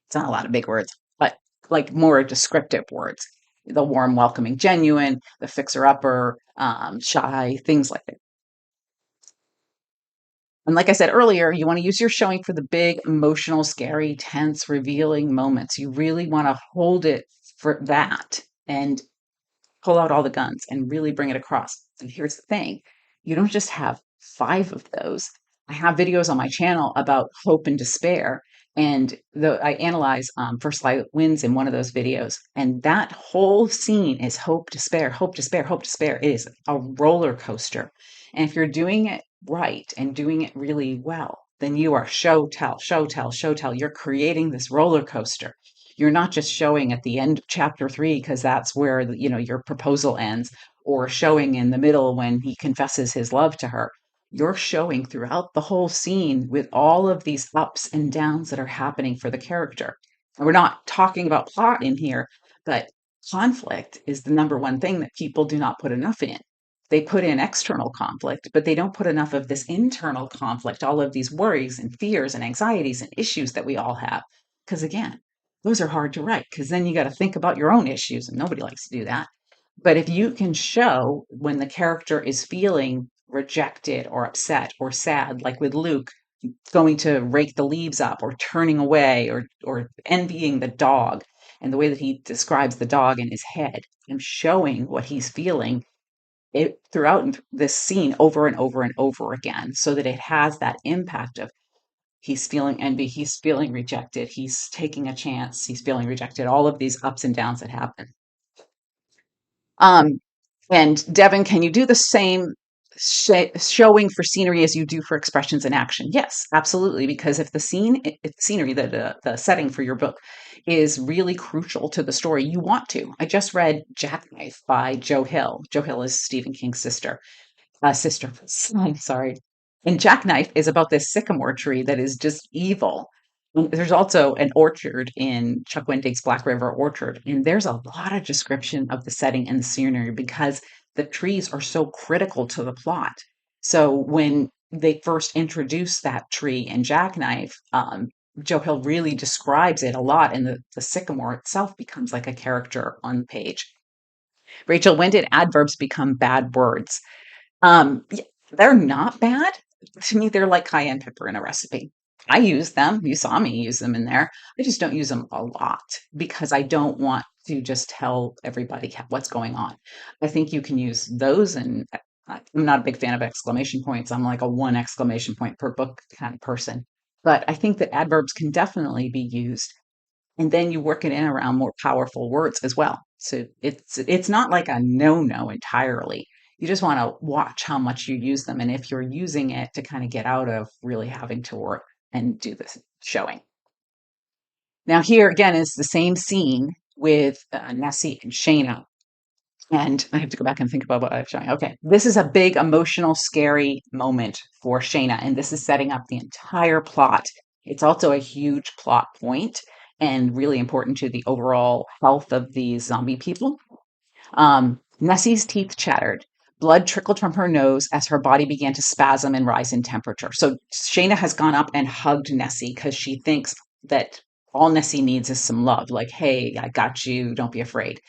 It's not a lot of big words, but like more descriptive words. The warm, welcoming, genuine, the fixer upper, shy, things like that. And like I said earlier, you want to use your showing for the big, emotional, scary, tense, revealing moments. You really want to hold it for that and pull out all the guns and really bring it across. And here's the thing, you don't just have 5 of those. I have videos on my channel about hope and despair. And I analyze First Light Wins in one of those videos. And that whole scene is hope, despair, hope, despair, hope, despair. It is a roller coaster. And if you're doing it right and doing it really well, then you are show, tell, show, tell, show, tell. You're creating this roller coaster. You're not just showing at the end of chapter 3 because that's where your proposal ends, or showing in the middle when he confesses his love to her. You're showing throughout the whole scene with all of these ups and downs that are happening for the character. And we're not talking about plot in here, but conflict is the number one thing that people do not put enough in. They put in external conflict, but they don't put enough of this internal conflict, all of these worries and fears and anxieties and issues that we all have. Because again, those are hard to write because then you got to think about your own issues, and nobody likes to do that. But if you can show when the character is feeling rejected or upset or sad, like with Luke going to rake the leaves up or turning away or envying the dog, and the way that he describes the dog in his head and showing what he's feeling it throughout this scene over and over and over again, so that it has that impact of he's feeling envy, he's feeling rejected, he's taking a chance, he's feeling rejected, all of these ups and downs that happen. Um, and Devin, can you do the same showing for scenery as you do for expressions in action? Yes, absolutely. Because if the scenery, the setting for your book is really crucial to the story, you want to. I just read Jackknife by Joe Hill. Joe Hill is Stephen King's son, sorry. And Jackknife is about this sycamore tree that is just evil. There's also an orchard in Chuck Wendig's Black River Orchard, and there's a lot of description of the setting and the scenery because the trees are so critical to the plot. So when they first introduce that tree in Jackknife, Joe Hill really describes it a lot, and the sycamore itself becomes like a character on the page. Rachel, when did adverbs become bad words? Yeah, they're not bad. To me, they're like cayenne pepper in a recipe. I use them. You saw me use them in there. I just don't use them a lot because I don't want to just tell everybody what's going on. I think you can use those, and I'm not a big fan of exclamation points. I'm like a 1 exclamation point per book kind of person. But I think that adverbs can definitely be used, and then you work it in around more powerful words as well. So it's not like a no entirely. You just want to watch how much you use them, and if you're using it to kind of get out of really having to work and do this showing. Now here again is the same scene with Nessie and Shayna. And I have to go back and think about what I'm showing. Okay, this is a big emotional, scary moment for Shayna, and this is setting up the entire plot. It's also a huge plot point and really important to the overall health of these zombie people. Nessie's teeth chattered. Blood trickled from her nose as her body began to spasm and rise in temperature. So Shayna has gone up and hugged Nessie because she thinks that all Nessie needs is some love. Like, hey, I got you. Don't be afraid.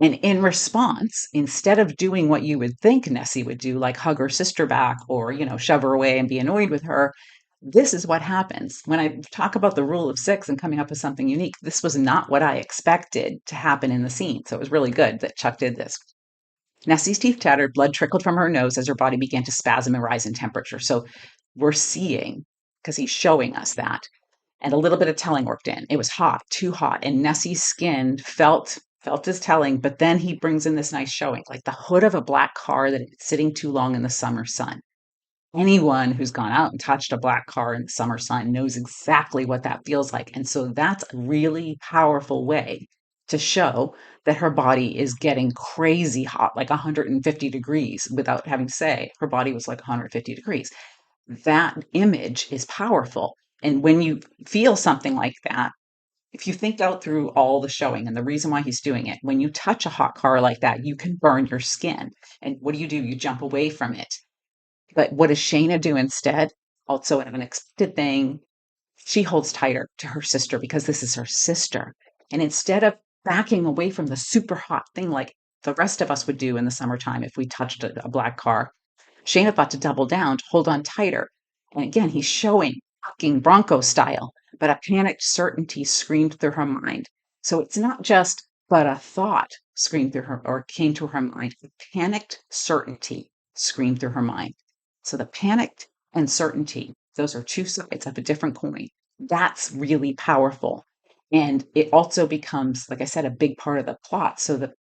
And in response, instead of doing what you would think Nessie would do, like hug her sister back or, shove her away and be annoyed with her, this is what happens. When I talk about the rule of 6 and coming up with something unique, this was not what I expected to happen in the scene. So it was really good that Chuck did this. Nessie's teeth chattered, blood trickled from her nose as her body began to spasm and rise in temperature. So we're seeing, because he's showing us that, and a little bit of telling worked in. It was hot, too hot, and Nessie's skin felt felt as telling, but then he brings in this nice showing, like the hood of a black car that had been sitting too long in the summer sun. Anyone who's gone out and touched a black car in the summer sun knows exactly what that feels like. And so that's a really powerful way to show that her body is getting crazy hot, like 150 degrees, without having to say her body was like 150 degrees. That image is powerful. And when you feel something like that, if you think out through all the showing and the reason why he's doing it, when you touch a hot car like that, you can burn your skin. And what do? You jump away from it. But what does Shayna do instead? Also, an unexpected thing, she holds tighter to her sister because this is her sister. And instead of backing away from the super hot thing like the rest of us would do in the summertime if we touched a black car, Shayna thought to double down, to hold on tighter. And again, he's showing fucking Bronco style, but a panicked certainty screamed through her mind. So it's not just, but a thought screamed through her or came to her mind. A panicked certainty screamed through her mind. So the panicked and certainty, those are two sides of a different coin. That's really powerful. And it also becomes, like I said, a big part of the plot. So the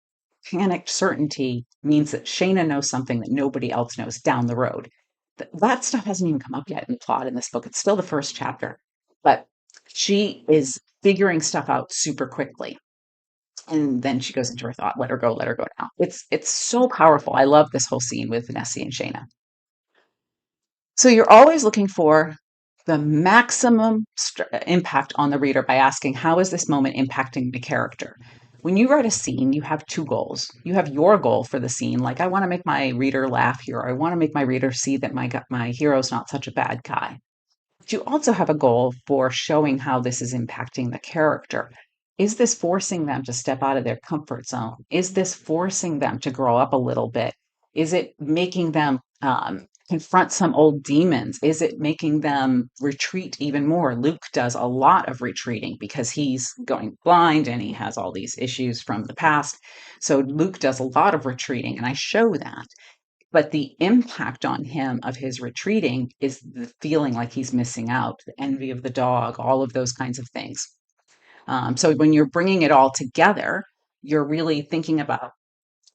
panicked certainty means that Shayna knows something that nobody else knows down the road. That stuff hasn't even come up yet in the plot in this book. It's still the first chapter, but she is figuring stuff out super quickly. And then she goes into her thought, let her go now. It's so powerful. I love this whole scene with Nessie and Shayna. So you're always looking for the maximum impact on the reader by asking, how is this moment impacting the character? When you write a scene, you have two goals. You have your goal for the scene, like I want to make my reader laugh here. Or I want to make my reader see that my hero's not such a bad guy. But you also have a goal for showing how this is impacting the character. Is this forcing them to step out of their comfort zone? Is this forcing them to grow up a little bit? Is it making them confront some old demons? Is it making them retreat even more? Luke does a lot of retreating because he's going blind and he has all these issues from the past. So Luke does a lot of retreating, and I show that. But the impact on him of his retreating is the feeling like he's missing out, the envy of the dog, all of those kinds of things. So when you're bringing it all together, you're really thinking about,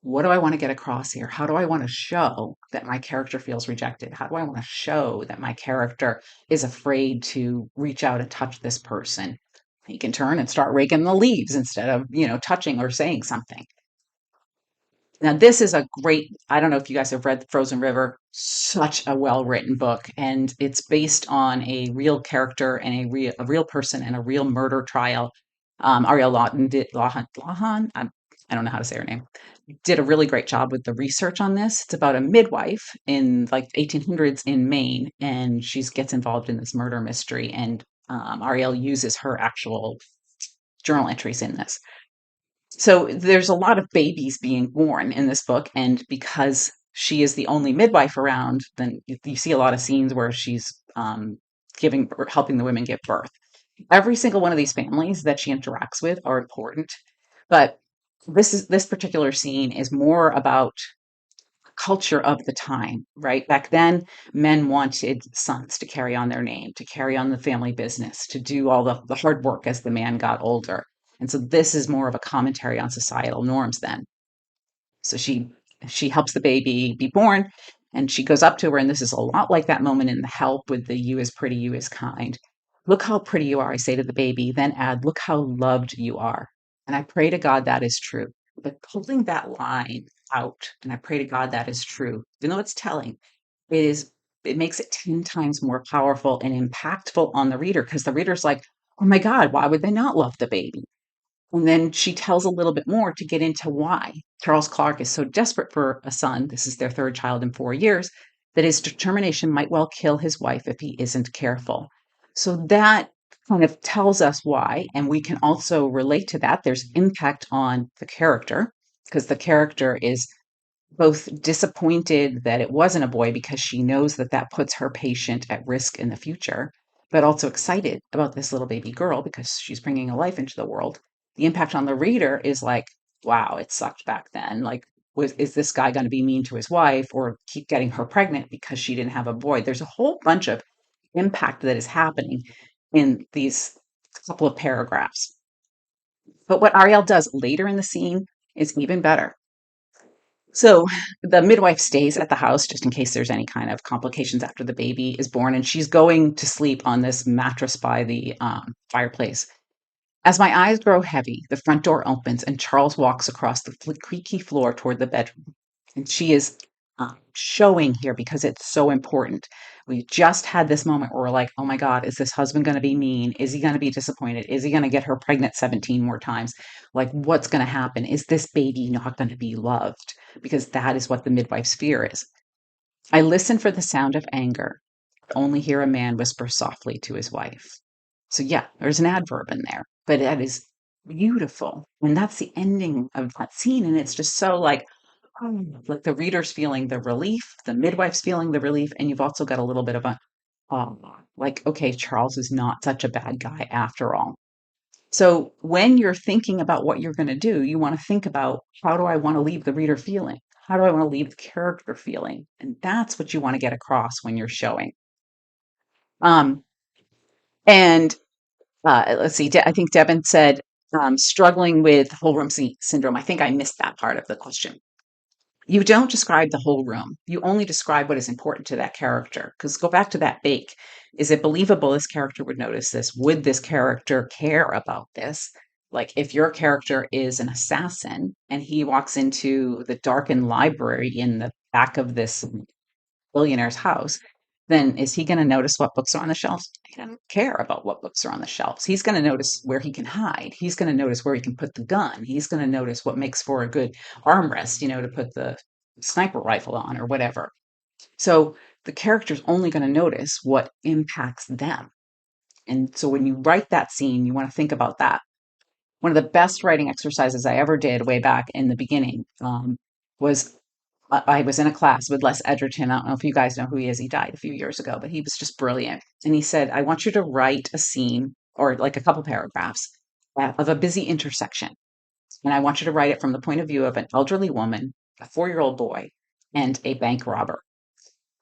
what do I want to get across here? How do I want to show that my character feels rejected? How do I want to show that my character is afraid to reach out and touch this person? He can turn and start raking the leaves instead of, touching or saying something. Now, this is a great, I don't know if you guys have read Frozen River, such a well-written book, and it's based on a real character and a real person and a real murder trial. Ariel Lawhan, I don't know how to say her name, did a really great job with the research on this. It's about a midwife in like 1800s in Maine, and she gets involved in this murder mystery, and Ariel uses her actual journal entries in this. So there's a lot of babies being born in this book, and because she is the only midwife around, then you see a lot of scenes where she's giving or helping the women give birth. Every single one of these families that she interacts with are important, but this particular scene is more about culture of the time, right? Back then, men wanted sons to carry on their name, to carry on the family business, to do all the hard work as the man got older. And so this is more of a commentary on societal norms then. So she helps the baby be born, and she goes up to her, and this is a lot like that moment in The Help with the "you is pretty, you is kind." Look how pretty you are, I say to the baby, then add, look how loved you are. And I pray to God that is true. But pulling that line out, and I pray to God that is true, even though it's telling, it makes it 10 times more powerful and impactful on the reader, because the reader's like, oh my God, why would they not love the baby? And then she tells a little bit more to get into why Charles Clark is so desperate for a son. This is their third child in 4 years, that his determination might well kill his wife if he isn't careful. So that kind of tells us why. And we can also relate to that. There's impact on the character, because the character is both disappointed that it wasn't a boy because she knows that that puts her patient at risk in the future, but also excited about this little baby girl because she's bringing a life into the world. The impact on the reader is like, wow, it sucked back then. Like, is this guy going to be mean to his wife or keep getting her pregnant because she didn't have a boy? There's a whole bunch of impact that is happening in these couple of paragraphs. But what Ariel does later in the scene is even better. So the midwife stays at the house just in case there's any kind of complications after the baby is born, and she's going to sleep on this mattress by the fireplace. As my eyes grow heavy, the front door opens and Charles walks across the creaky floor toward the bedroom. And she is showing here because it's so important. We just had this moment where we're like, oh my God, is this husband going to be mean? Is he going to be disappointed? Is he going to get her pregnant 17 more times? Like, what's going to happen? Is this baby not going to be loved? Because that is what the midwife's fear is. I listen for the sound of anger, only hear a man whisper softly to his wife. So, yeah, there's an adverb in there, but that is beautiful. And that's the ending of that scene. And it's just so like the reader's feeling the relief, the midwife's feeling the relief, and you've also got a little bit of a, like, okay, Charles is not such a bad guy after all. So when you're thinking about what you're going to do, you want to think about how do I want to leave the reader feeling? How do I want to leave the character feeling? And that's what you want to get across when you're showing. Um, and let's see, I think Devin said struggling with whole room syndrome. I think I missed that part of the question. You don't describe the whole room. You only describe what is important to that character. Because go back to that bake. Is it believable this character would notice this? Would this character care about this? Like if your character is an assassin and he walks into the darkened library in the back of this billionaire's house, then is he going to notice what books are on the shelves? He doesn't care about what books are on the shelves. He's going to notice where he can hide. He's going to notice where he can put the gun. He's going to notice what makes for a good armrest, to put the sniper rifle on or whatever. So the character's only going to notice what impacts them. And so when you write that scene, you want to think about that. One of the best writing exercises I ever did way back in the beginning was I was in a class with Les Edgerton. I don't know if you guys know who he is. He died a few years ago, but he was just brilliant. And he said, I want you to write a scene or like a couple paragraphs of a busy intersection. And I want you to write it from the point of view of an elderly woman, a 4-year-old boy, and a bank robber.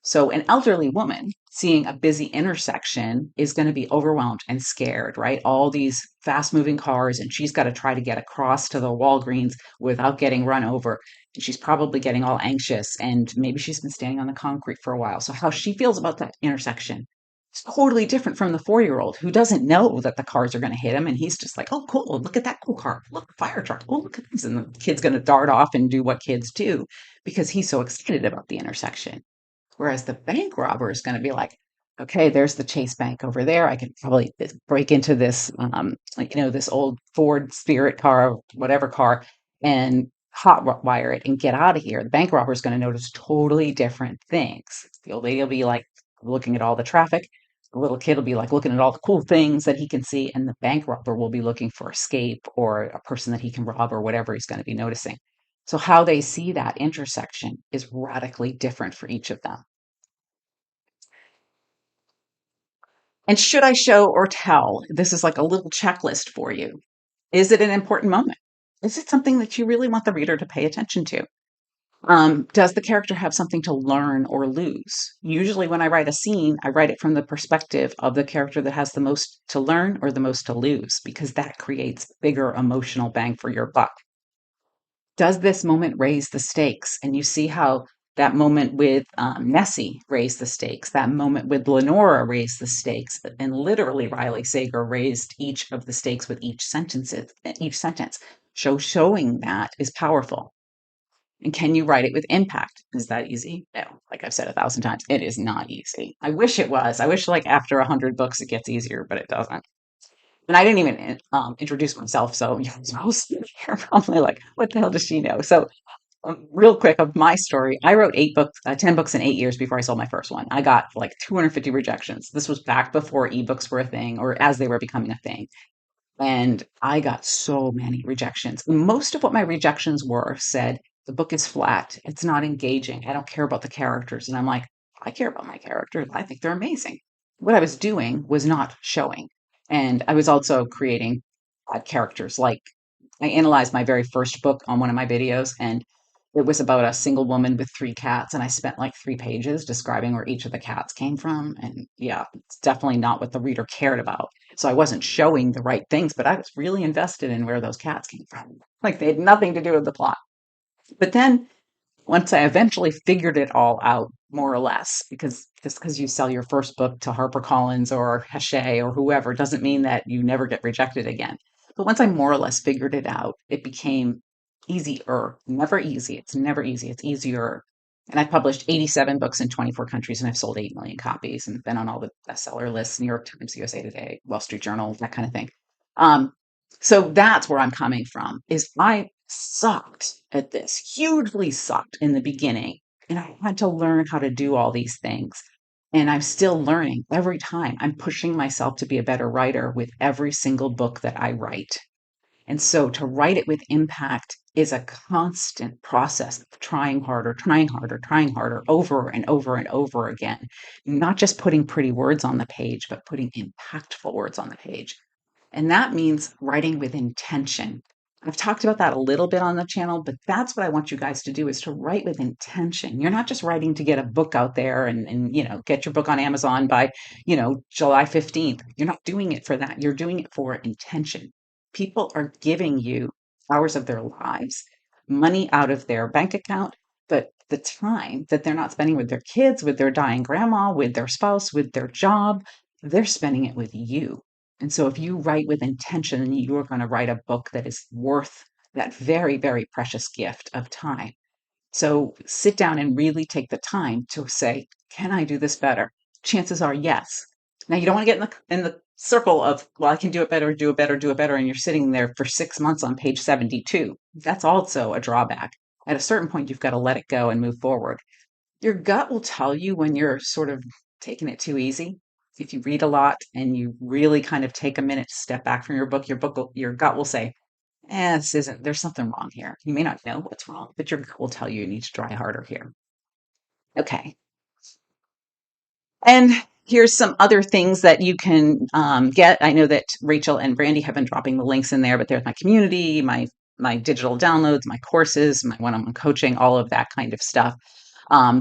So an elderly woman seeing a busy intersection is going to be overwhelmed and scared, right? All these fast moving cars, and she's got to try to get across to the Walgreens without getting run over. And she's probably getting all anxious, and maybe she's been standing on the concrete for a while. So how she feels about that intersection is totally different from the 4-year-old who doesn't know that the cars are going to hit him. And he's just like, oh, cool. Look at that cool car. Look, fire truck. Oh, look at this. And the kid's going to dart off and do what kids do because he's so excited about the intersection. Whereas the bank robber is going to be like, okay, there's the Chase Bank over there. I can probably break into this, this old Ford Spirit car, whatever car, and wire it and get out of here. The bank robber is going to notice totally different things. The old lady will be like looking at all the traffic. The little kid will be like looking at all the cool things that he can see, and the bank robber will be looking for escape or a person that he can rob or whatever he's going to be noticing. So how they see that intersection is radically different for each of them. And should I show or tell? This is like a little checklist for you. Is it an important moment? Is it something that you really want the reader to pay attention to? Does the character have something to learn or lose? Usually, when I write a scene, I write it from the perspective of the character that has the most to learn or the most to lose, because that creates bigger emotional bang for your buck. Does this moment raise the stakes? And you see how that moment with Nessie raised the stakes, that moment with Lenora raised the stakes, and literally Riley Sager raised each of the stakes with each sentence. Showing that is powerful. And can you write it with impact? Is that easy? No. Like I've said 1,000 times, it is not easy. I wish it was. I wish like after 100 books it gets easier, but it doesn't. And I didn't even introduce myself, so you're probably like, what the hell does she know? So, real quick of my story, I wrote 10 books in 8 years before I sold my first one. I got like 250 rejections. This was back before ebooks were a thing, or as they were becoming a thing. And I got so many rejections. Most of what my rejections were said, the book is flat. It's not engaging. I don't care about the characters. And I'm like, I care about my characters. I think they're amazing. What I was doing was not showing. And I was also creating characters. Like I analyzed my very first book on one of my videos, and It was about a single woman with three cats, and I spent like 3 pages describing where each of the cats came from. And yeah, it's definitely not what the reader cared about. So I wasn't showing the right things, but I was really invested in where those cats came from. Like they had nothing to do with the plot. But then once I eventually figured it all out, more or less, because just because you sell your first book to HarperCollins or Hachette or whoever doesn't mean that you never get rejected again. But once I more or less figured it out, it became easier. Never easy. It's never easy. It's easier. And I published 87 books in 24 countries and I've sold 8 million copies and been on all the bestseller lists, New York Times, USA Today, Wall Street Journal, that kind of thing. Um, so that's where I'm coming from is I sucked at this, hugely sucked in the beginning. And I had to learn how to do all these things. And I'm still learning every time. I'm pushing myself to be a better writer with every single book that I write. And so to write it with impact is a constant process of trying harder, trying harder, trying harder over and over and over again. Not just putting pretty words on the page, but putting impactful words on the page. And that means writing with intention. I've talked about that a little bit on the channel, but that's what I want you guys to do is to write with intention. You're not just writing to get a book out there and get your book on Amazon by, July 15th. You're not doing it for that. You're doing it for intention. People are giving you hours of their lives, money out of their bank account, but the time that they're not spending with their kids, with their dying grandma, with their spouse, with their job, they're spending it with you. And so if you write with intention, you are going to write a book that is worth that very, very precious gift of time. So sit down and really take the time to say, can I do this better? Chances are yes. Now you don't want to get in the circle of, well, I can do it better, do it better, do it better, and you're sitting there for 6 months on page 72. That's also a drawback. At a certain point, you've got to let it go and move forward. Your gut will tell you when you're sort of taking it too easy. If you read a lot and you really kind of take a minute to step back from your gut will say, this isn't, there's something wrong here. You may not know what's wrong, but your gut will tell you you need to try harder here. Okay. And here's some other things that you can get. I know that Rachel and Brandy have been dropping the links in there, but there's my community, my digital downloads, my courses, my one-on-one coaching, all of that kind of stuff.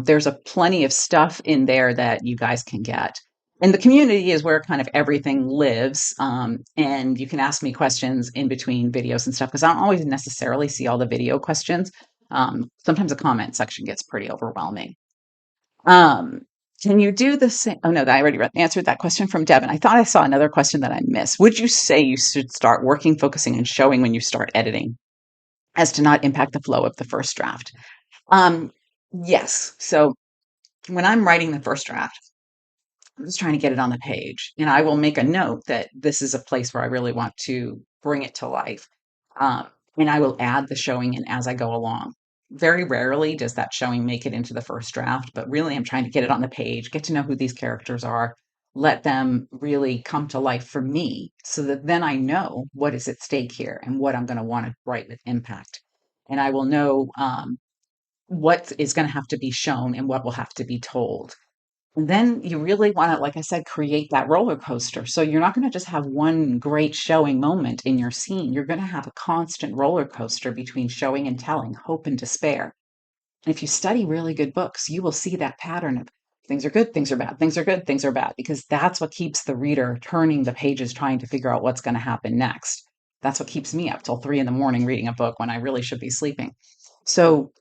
There's a plenty of stuff in there that you guys can get. And the community is where kind of everything lives. And you can ask me questions in between videos and stuff because I don't always necessarily see all the video questions. Sometimes the comment section gets pretty overwhelming. Um, can you do the same? Oh no, I already answered that question from Devin. I thought I saw another question that I missed. Would you say you should start working, focusing, and showing when you start editing as to not impact the flow of the first draft? Um, yes. So when I'm writing the first draft, I'm just trying to get it on the page. And I will make a note that this is a place where I really want to bring it to life. Um, and I will add the showing in as I go along. Very rarely does that showing make it into the first draft, but really I'm trying to get it on the page, get to know who these characters are, let them really come to life for me so that then I know what is at stake here and what I'm going to want to write with impact. And I will know what is going to have to be shown and what will have to be told. And then you really want to, like I said, create that roller coaster. So you're not going to just have one great showing moment in your scene. You're going to have a constant roller coaster between showing and telling, hope and despair. And if you study really good books, you will see that pattern of things are good, things are bad, things are good, things are bad, because that's what keeps the reader turning the pages trying to figure out what's going to happen next. That's what keeps me up till 3 in the morning reading a book when I really should be sleeping. So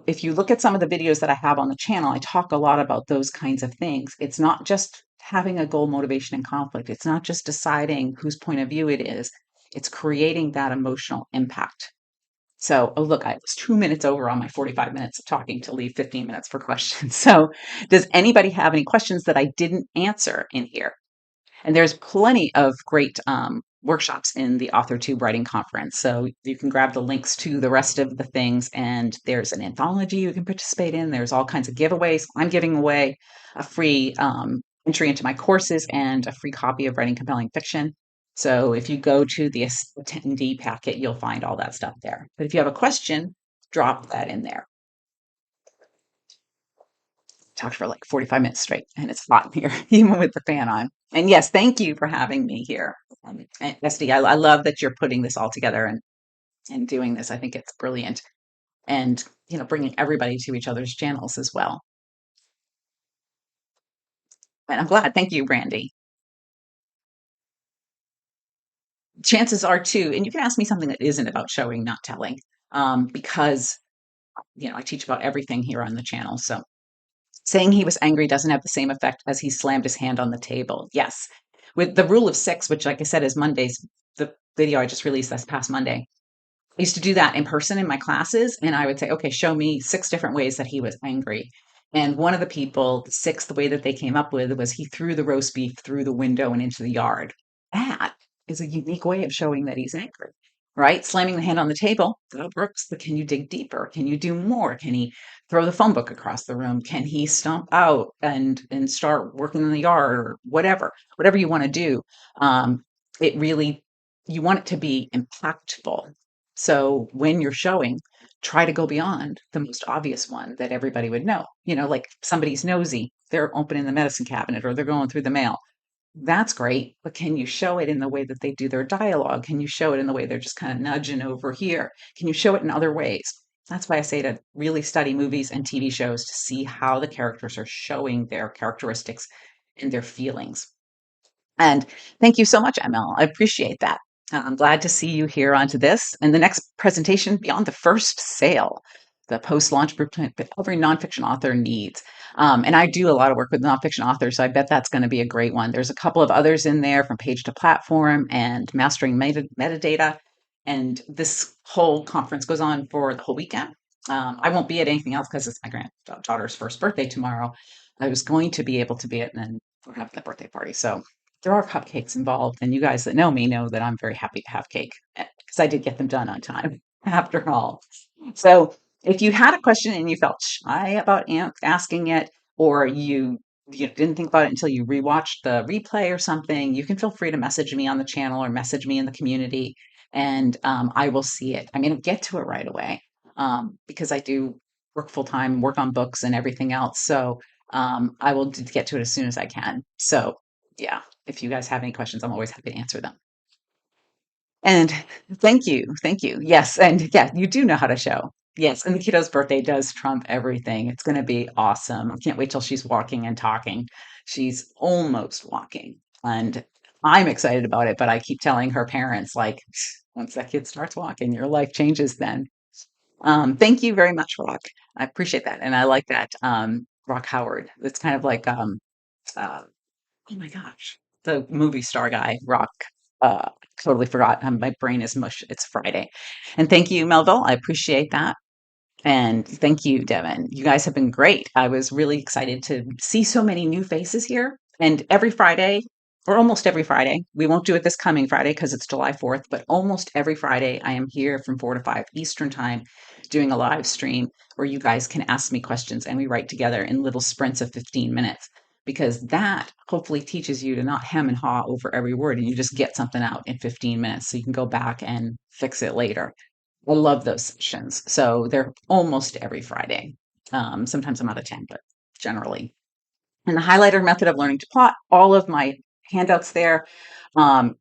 if you look at some of the videos that I have on the channel, I talk a lot about those kinds of things. It's not just having a goal, motivation, and conflict. It's not just deciding whose point of view it is. It's creating that emotional impact. So, oh, look, I was 2 minutes over on my 45 minutes of talking to leave 15 minutes for questions. So, does anybody have any questions that I didn't answer in here? And there's plenty of great workshops in the AuthorTube Writing Conference. So you can grab the links to the rest of the things. And there's an anthology you can participate in. There's all kinds of giveaways. I'm giving away a free entry into my courses and a free copy of Writing Compelling Fiction. So if you go to the attendee packet, you'll find all that stuff there. But if you have a question, drop that in there. Talked for like 45 minutes straight and it's hot in here, even with the fan on. And yes, thank you for having me here. And Esty, I love that you're putting this all together and doing this. I think it's brilliant. and, bringing everybody to each other's channels as well. And I'm glad. Thank you, Brandy. Chances are too, and you can ask me something that isn't about showing, not telling, because, I teach about everything here on the channel. So saying he was angry doesn't have the same effect as he slammed his hand on the table. Yes. With the rule of six, which, like I said, is Monday's, the video I just released this past Monday, I used to do that in person in my classes, and I would say, okay, show me six different ways that he was angry. And one of the people, the sixth way that they came up with was he threw the roast beef through the window and into the yard. That is a unique way of showing that he's angry, right? Slamming the hand on the table. Oh, Brooks, can you dig deeper? Can you do more? Can he throw the phone book across the room? Can he stomp out and start working in the yard or whatever you want to do? It really, you want it to be impactful. So when you're showing, try to go beyond the most obvious one that everybody would know. Like somebody's nosy, they're opening the medicine cabinet or they're going through the mail. That's great, but can you show it in the way that they do their dialogue? Can you show it in the way they're just kind of nudging over here? Can you show it in other ways? That's why I say to really study movies and TV shows to see how the characters are showing their characteristics and their feelings. And thank you so much, ML. I appreciate that. I'm glad to see you here onto this. And the next presentation, Beyond the First Sale, the post-launch blueprint that every nonfiction author needs. And I do a lot of work with nonfiction authors, so I bet that's going to be a great one. There's a couple of others in there, from Page to Platform and Mastering Metadata. And this whole conference goes on for the whole weekend. I won't be at anything else because it's my granddaughter's first birthday tomorrow. I was going to be able to be at, and then we're having the birthday party. So there are cupcakes involved, and you guys that know me know that I'm very happy to have cake because I did get them done on time after all. So if you had a question and you felt shy about asking it, or you didn't think about it until you rewatched the replay or something, you can feel free to message me on the channel or message me in the community, and I will see it. I mean, get to it right away, because I do work full time, work on books and everything else. So I will get to it as soon as I can. So yeah, if you guys have any questions, I'm always happy to answer them. And thank you. Thank you. Yes. And yeah, you do know how to show. Yes. And the kiddo's birthday does trump everything. It's going to be awesome. I can't wait till she's walking and talking. She's almost walking. And I'm excited about it, but I keep telling her parents, like, once that kid starts walking, your life changes then. Thank you very much, Rock. I appreciate that. And I like that. Rock Howard. It's kind of like, uh, oh my gosh, the movie star guy, Rock. Uh, totally forgot. My brain is mush. It's Friday. And thank you, Melville. I appreciate that. And thank you, Devin. You guys have been great. I was really excited to see so many new faces here. And every Friday, or almost every Friday, we won't do it this coming Friday because it's July 4th, but almost every Friday, I am here from 4 to 5 Eastern Time doing a live stream where you guys can ask me questions and we write together in little sprints of 15 minutes. Because that hopefully teaches you to not hem and haw over every word and you just get something out in 15 minutes so you can go back and fix it later. I love those sessions. So they're almost every Friday. Sometimes I'm out of 10, but generally. And the highlighter method of learning to plot, all of my handouts there. Um,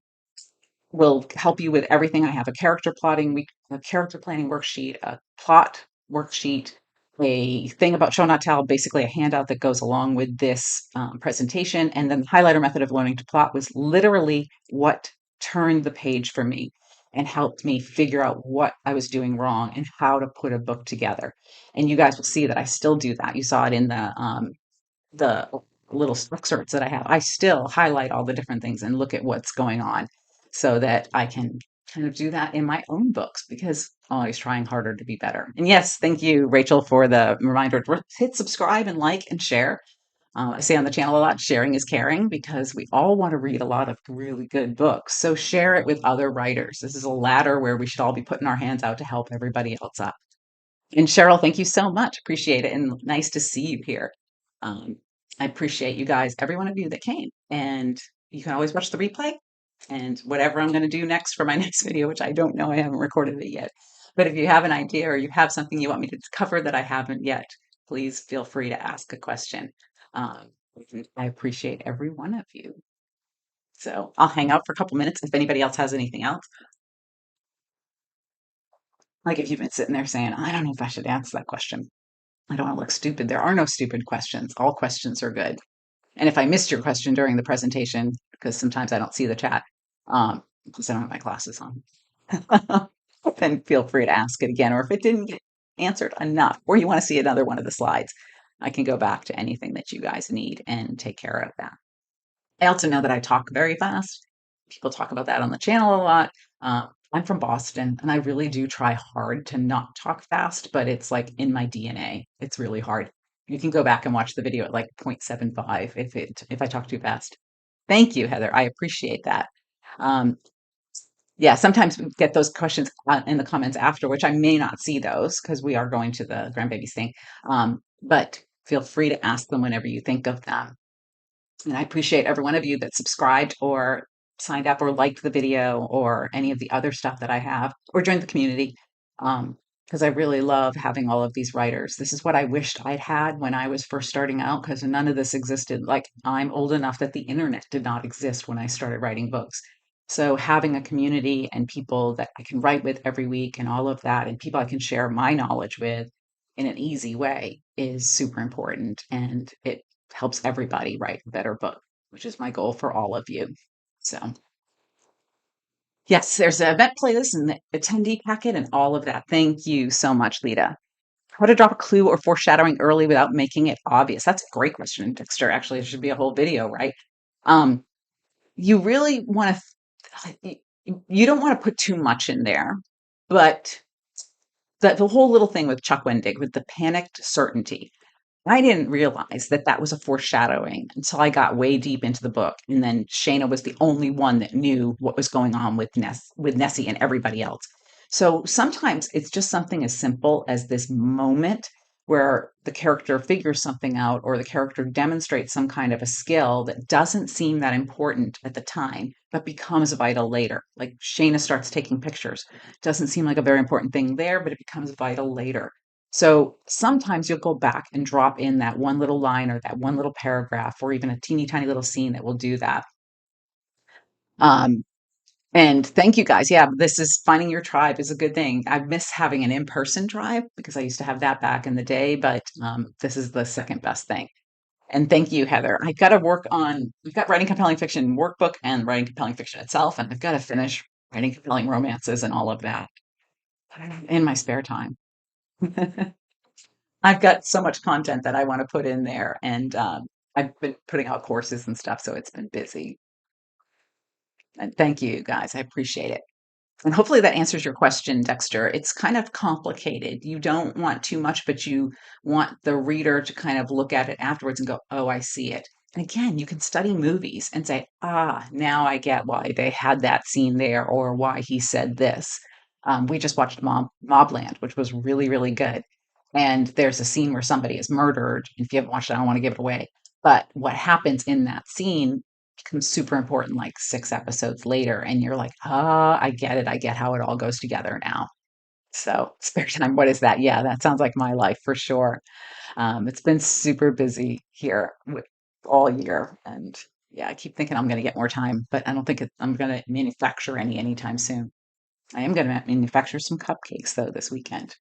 will help you with everything. I have a character plotting week, a character planning worksheet, a plot worksheet, a thing about show not tell, basically a handout that goes along with this presentation. And then the highlighter method of learning to plot was literally what turned the page for me and helped me figure out what I was doing wrong and how to put a book together. And you guys will see that I still do that. You saw it in the little excerpts that I have, I still highlight all the different things and look at what's going on so that I can kind of do that in my own books because I'm always trying harder to be better. And yes, thank you, Rachel, for the reminder to hit subscribe and like and share. I say on the channel a lot, sharing is caring because we all want to read a lot of really good books. So share it with other writers. This is a ladder where we should all be putting our hands out to help everybody else up. And Cheryl, thank you so much. Appreciate it. And nice to see you here. Um, I appreciate you guys, every one of you that came. And you can always watch the replay and whatever I'm going to do next for my next video, which I don't know, I haven't recorded it yet. But if you have an idea or you have something you want me to cover that I haven't yet, please feel free to ask a question. Um, I appreciate every one of you. So I'll hang out for a couple minutes if anybody else has anything else. Like if you've been sitting there saying, I don't know if I should answer that question. I don't want to look stupid. There are no stupid questions. All questions are good. And if I missed your question during the presentation, because sometimes I don't see the chat, because I don't have my glasses on, then feel free to ask it again. Or if it didn't get answered enough, or you want to see another one of the slides, I can go back to anything that you guys need and take care of that. I also know that I talk very fast. People talk about that on the channel a lot. I'm from Boston, and I really do try hard to not talk fast, but it's like in my DNA. It's really hard. You can go back and watch the video at like 0.75 if I talk too fast. Thank you, Heather. I appreciate that. Um, yeah, sometimes we get those questions in the comments after, which I may not see those because we are going to the grandbabies thing. But feel free to ask them whenever you think of them. And I appreciate every one of you that subscribed or signed up or liked the video or any of the other stuff that I have or joined the community. Because I really love having all of these writers. This is what I wished I'd had when I was first starting out because none of this existed. Like I'm old enough that the internet did not exist when I started writing books. So having a community and people that I can write with every week and all of that and people I can share my knowledge with in an easy way is super important. And it helps everybody write a better book, which is my goal for all of you. So, yes, there's an event playlist and the attendee packet and all of that. Thank you so much, Lita. How to drop a clue or foreshadowing early without making it obvious? That's a great question, Dexter. Actually, it should be a whole video, right? Um, you really want to, you don't want to put too much in there, but the whole little thing with Chuck Wendig with the panicked certainty. I didn't realize that that was a foreshadowing until I got way deep into the book, and then Shayna was the only one that knew what was going on with Nessie and everybody else. So sometimes it's just something as simple as this moment where the character figures something out or the character demonstrates some kind of a skill that doesn't seem that important at the time, but becomes vital later. Like Shayna starts taking pictures. Doesn't seem like a very important thing there, but it becomes vital later. So sometimes you'll go back and drop in that one little line or that one little paragraph or even a teeny tiny little scene that will do that. Um, and thank you guys. Yeah, this is finding your tribe is a good thing. I miss having an in-person tribe because I used to have that back in the day, but this is the second best thing. And thank you, Heather. I've got to work on, we've got writing compelling fiction workbook and writing compelling fiction itself, and I've got to finish writing compelling romances and all of that in my spare time. I've got so much content that I want to put in there, and I've been putting out courses and stuff, so it's been busy. And thank you, guys. I appreciate it. And hopefully that answers your question, Dexter. It's kind of complicated. You don't want too much, but you want the reader to kind of look at it afterwards and go, oh, I see it. And again, you can study movies and say, ah, now I get why they had that scene there or why he said this. We just watched Mobland, which was really, really good. And there's a scene where somebody is murdered. If you haven't watched it, I don't want to give it away. But what happens in that scene becomes super important like 6 episodes later. And you're like, ah, I get it. I get how it all goes together now. So, spare time, what is that? Yeah, that sounds like my life for sure. It's been super busy here all year. And yeah, I keep thinking I'm going to get more time, but I don't think I'm going to manufacture anytime soon. I am going to manufacture some cupcakes though this weekend.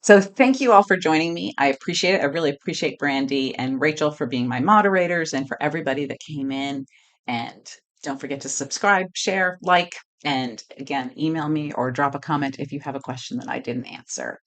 So thank you all for joining me. I appreciate it. I really appreciate Brandy and Rachel for being my moderators and for everybody that came in. And don't forget to subscribe, share, like, and again, email me or drop a comment if you have a question that I didn't answer.